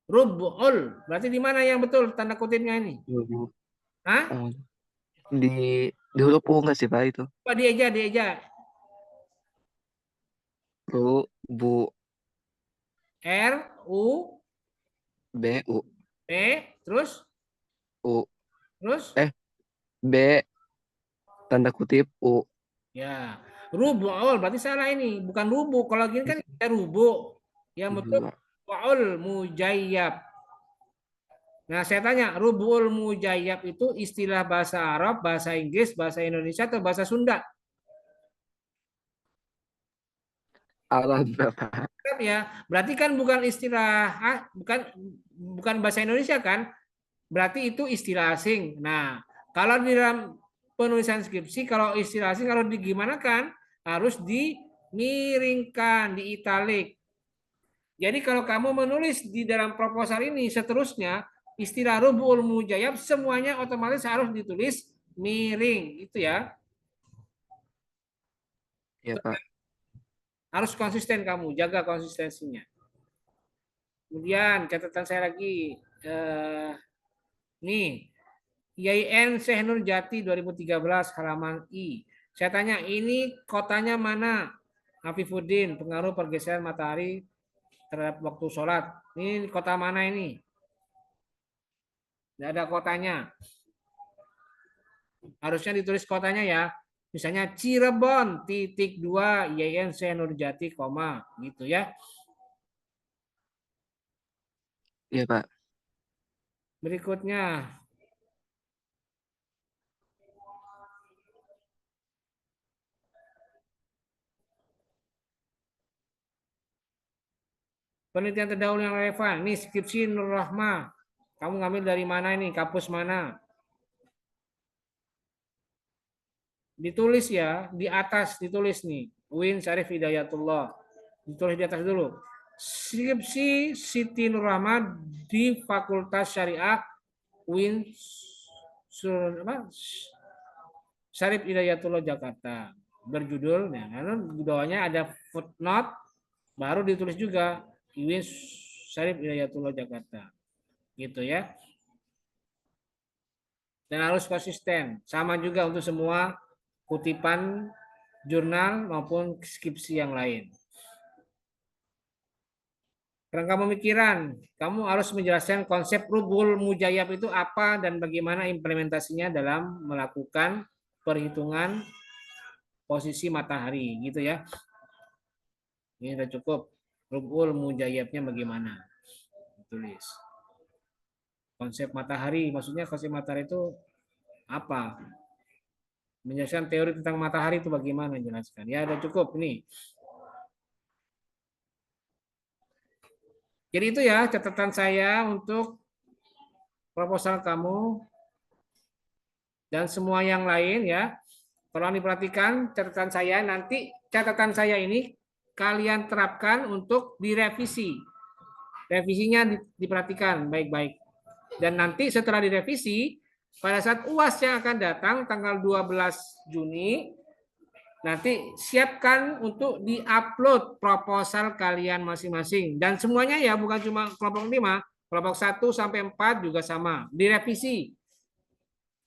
Rubu'ul berarti di mana yang betul tanda kutipnya ini? Hah? Oh, di huruf U nggak sih Pak itu? Coba dieja. Bu R U B U B terus U terus B tanda kutip U. ya. Rubu'ul berarti salah ini, bukan rubu. Kalau gini kan kita rubu. Yang betul rubu'ul mujayyab. Nah, saya tanya, rubu'ul mujayyab itu istilah bahasa Arab, bahasa Inggris, bahasa Indonesia atau bahasa Sunda? Arab Bapak. Ya, berarti kan bukan istilah bukan bahasa Indonesia kan? Berarti itu istilah asing. Nah, kalau di dalam penulisan skripsi, kalau istilah asing kalau digimanakan harus dimiringkan, di italik. Jadi kalau kamu menulis di dalam proposal ini seterusnya istilah rubu'ul mujayyab semuanya otomatis harus ditulis miring, itu ya. Iya Pak. Harus konsisten kamu, jaga konsistensinya. Kemudian catatan saya lagi, nih, IAIN Syekh Nurjati 2013 halaman I. Saya tanya, ini kotanya mana? Afifuddin, pengaruh pergeseran matahari terhadap waktu sholat. Ini kota mana ini? Tidak ada kotanya. Harusnya ditulis kotanya ya. Misalnya Cirebon .2 IAIN Syekh Nurjati, gitu ya. Iya Pak. Berikutnya. Penelitian terdahulu yang relevan. Ini skripsi Nur Rahmah. Kamu ngambil dari mana ini? Kampus mana? Ditulis ya, di atas ditulis nih. UIN Syarif Hidayatullah. Ditulis di atas dulu. Skripsi Siti Nur Rahmah di Fakultas Syariah UIN Syarif Hidayatullah Jakarta. Berjudul, nah, lalu di bawahnya ada footnote, baru ditulis juga UIN Syarif Hidayatullah Jakarta. Gitu ya. Dan harus konsisten. Sama juga untuk semua kutipan jurnal maupun skripsi yang lain. Kerangka pemikiran, kamu harus menjelaskan konsep Rubul Mujayyab itu apa dan bagaimana implementasinya dalam melakukan perhitungan posisi matahari, gitu ya. Ini sudah cukup. Rubul Mujayyabnya bagaimana? Tulis. Konsep matahari, maksudnya konsep matahari itu apa? Menjelaskan teori tentang matahari itu bagaimana, jelaskan. Ya, sudah cukup nih. Jadi itu ya catatan saya untuk proposal kamu dan semua yang lain ya. Tolong diperhatikan catatan saya, nanti catatan saya ini kalian terapkan untuk direvisi. Revisinya diperhatikan baik-baik. Dan nanti setelah direvisi, pada saat UAS yang akan datang tanggal 12 Juni, nanti siapkan untuk di-upload proposal kalian masing-masing. Dan semuanya ya, bukan cuma kelompok 5, kelompok 1 sampai 4 juga sama, direvisi.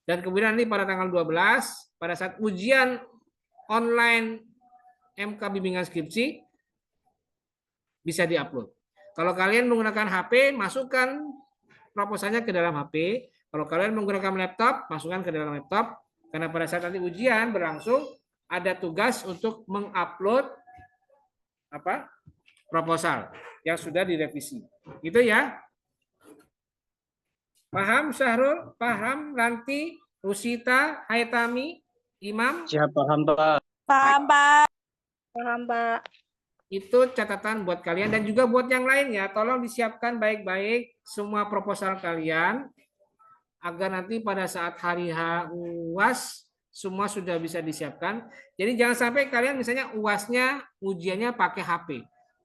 Dan kemudian nanti pada tanggal 12, pada saat ujian online MK Bimbingan Skripsi, bisa di-upload. Kalau kalian menggunakan HP, masukkan proposalnya ke dalam HP. Kalau kalian menggunakan laptop, masukkan ke dalam laptop. Karena pada saat nanti ujian berlangsung, ada tugas untuk mengupload proposal yang sudah direvisi. Gitu ya. Paham Syahrul? Paham Ranti, Rusita, Haitami, Imam? Siap, paham, Pak. Paham, Pak. Paham, Pak. Itu catatan buat kalian dan juga buat yang lain ya. Tolong disiapkan baik-baik semua proposal kalian agar nanti pada saat hari UAS semua sudah bisa disiapkan. Jadi jangan sampai kalian misalnya UAS-nya, ujiannya pakai HP.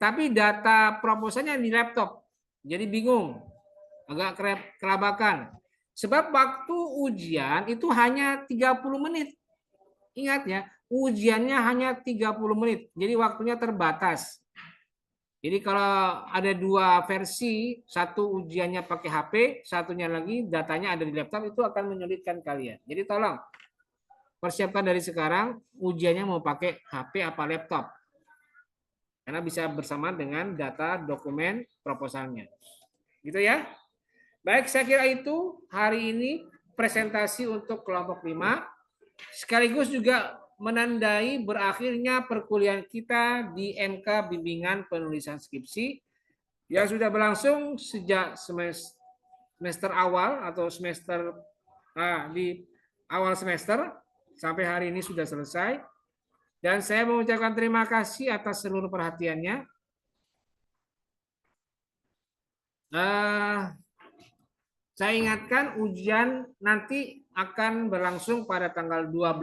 Tapi data proposalnya di laptop. Jadi bingung. Agak kelabakan. Sebab waktu ujian itu hanya 30 menit. Ingat ya, ujiannya hanya 30 menit. Jadi waktunya terbatas. Jadi kalau ada dua versi, satu ujiannya pakai HP, satunya lagi datanya ada di laptop, itu akan menyulitkan kalian. Jadi tolong persiapkan dari sekarang ujiannya mau pakai HP apa laptop. Karena bisa bersamaan dengan data dokumen proposalnya. Gitu ya. Baik, saya kira itu hari ini presentasi untuk kelompok 5. Sekaligus juga menandai berakhirnya perkuliahan kita di MK Bimbingan Penulisan Skripsi yang sudah berlangsung sejak semester awal atau di awal semester sampai hari ini sudah selesai. Dan saya mengucapkan terima kasih atas seluruh perhatiannya. Saya ingatkan ujian nanti akan berlangsung pada tanggal 12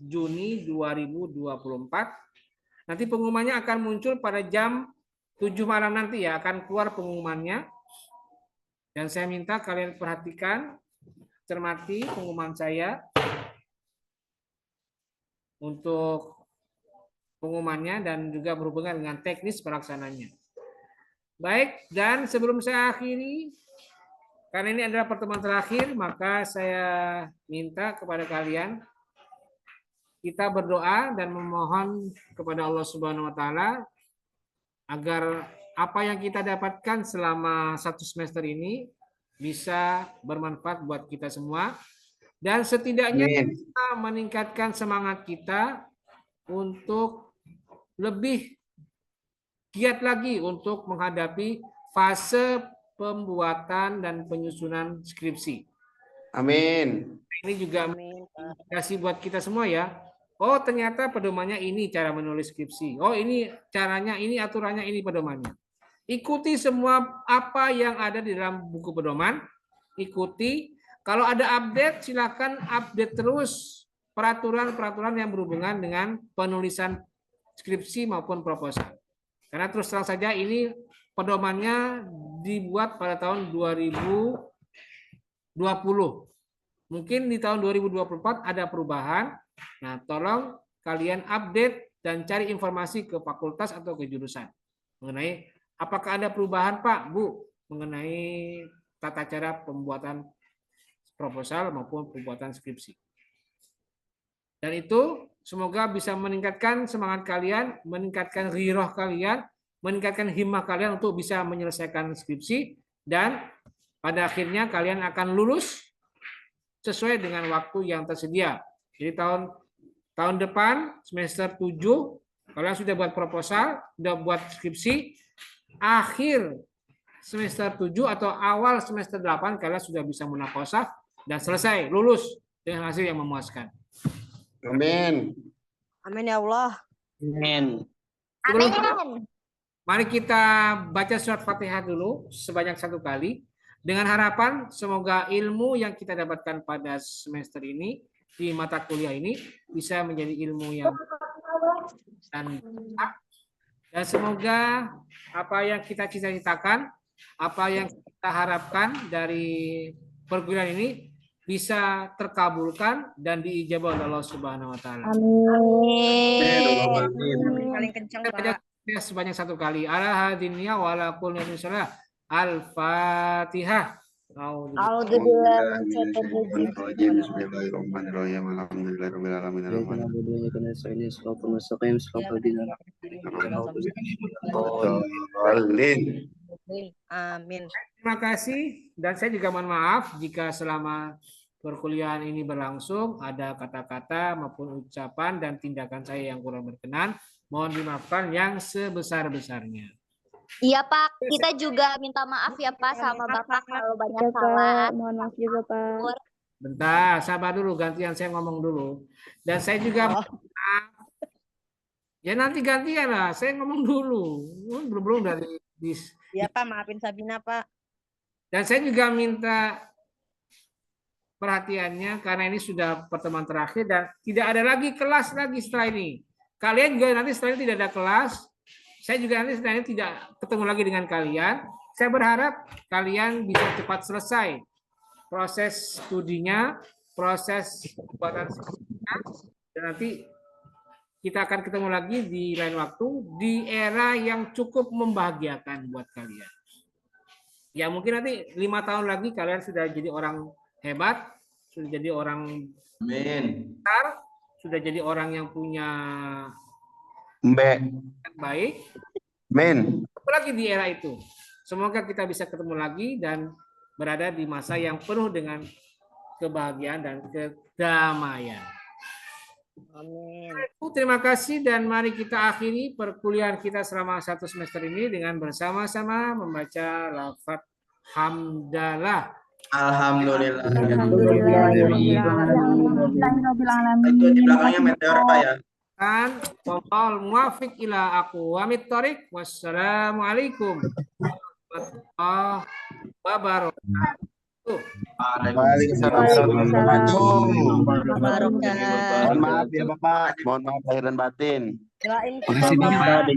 Juni 2024. Nanti pengumumannya akan muncul pada jam 7 malam nanti ya, akan keluar pengumumannya. Dan saya minta kalian perhatikan, cermati pengumuman saya untuk pengumumannya dan juga berhubungan dengan teknis pelaksananya. Baik, dan sebelum saya akhiri, karena ini adalah pertemuan terakhir, maka saya minta kepada kalian, kita berdoa dan memohon kepada Allah Subhanahu wa Ta'ala agar apa yang kita dapatkan selama 1 semester ini bisa bermanfaat buat kita semua. Dan setidaknya kita meningkatkan semangat kita untuk lebih giat lagi untuk menghadapi fase pembuatan dan penyusunan skripsi. Amin. Ini juga kasih buat kita semua ya. Oh, ternyata pedomannya ini cara menulis skripsi. Oh, ini caranya, ini aturannya, ini pedomannya. Ikuti semua apa yang ada di dalam buku pedoman. Ikuti. Kalau ada update, silakan update terus peraturan-peraturan yang berhubungan dengan penulisan skripsi maupun proposal. Karena terus terang saja ini pedomannya dibuat pada tahun 2020. Mungkin di tahun 2024 ada perubahan. Nah, tolong kalian update dan cari informasi ke fakultas atau ke jurusan mengenai apakah ada perubahan Pak, Bu, mengenai tata cara pembuatan proposal maupun pembuatan skripsi. Dan itu semoga bisa meningkatkan semangat kalian, meningkatkan ghiroh kalian, meningkatkan himmah kalian untuk bisa menyelesaikan skripsi, dan pada akhirnya kalian akan lulus sesuai dengan waktu yang tersedia. Jadi tahun depan semester 7 kalian sudah buat proposal, sudah buat skripsi, akhir semester 7 atau awal semester 8 kalian sudah bisa munaqashah dan selesai lulus dengan hasil yang memuaskan. Amin. Amin ya Allah. Amin. Mari kita baca surat Fatihah dulu sebanyak 1 kali dengan harapan semoga ilmu yang kita dapatkan pada semester ini di mata kuliah ini bisa menjadi ilmu yang dan semoga apa yang kita cita-citakan, apa yang kita harapkan dari perguruan ini bisa terkabulkan dan diijabah oleh Allah Subhanahu wa taala. Amin. Paling kencang, Pak. Sebanyak 1 kali. Ala hadiniya wa ala kulli insyaallah. Al-Fatihah. Bismillahirrahmanirrahim. Alhamdulillahirabbil alamin. Amin. Terima kasih dan saya juga mohon maaf jika selama perkuliahan ini berlangsung ada kata-kata maupun ucapan dan tindakan saya yang kurang berkenan. Mohon dimaafkan yang sebesar-besarnya. Iya Pak, kita juga minta maaf ya Pak sama Bapak kalau banyak salah. Mohon maaf juga Pak. Bentar, sabar dulu, gantian saya ngomong dulu. Dan saya juga ya nanti gantian lah, saya ngomong dulu. Belum dari Iya Pak, maafin Sabina Pak. Dan saya juga minta perhatiannya karena ini sudah pertemuan terakhir dan tidak ada lagi kelas lagi setelah ini. Kalian juga nanti setelah ini tidak ada kelas. Saya juga nanti setelah ini tidak ketemu lagi dengan kalian. Saya berharap kalian bisa cepat selesai proses studinya, proses pembuatan skripsinya, dan nanti kita akan ketemu lagi di lain waktu di era yang cukup membahagiakan buat kalian. Ya mungkin nanti 5 tahun lagi kalian sudah jadi orang hebat, sudah jadi orang besar, sudah jadi orang yang punya baik. Amin. Apalagi di era itu. Semoga kita bisa ketemu lagi dan berada di masa yang penuh dengan kebahagiaan dan kedamaian. Amin. Terima kasih dan mari kita akhiri perkuliahan kita selama 1 semester ini dengan bersama-sama membaca lafaz hamdalah. Alhamdulillah. Itu di belakangnya meteor Pak ya. Wal muwafiq ila aqwamit thoriq. Wassalamualaikum warahmatullahi wabarakatuh. Mohon maaf ya Bapak, mohon maaf lahir dan batin. Doain Terima kasih Bapak.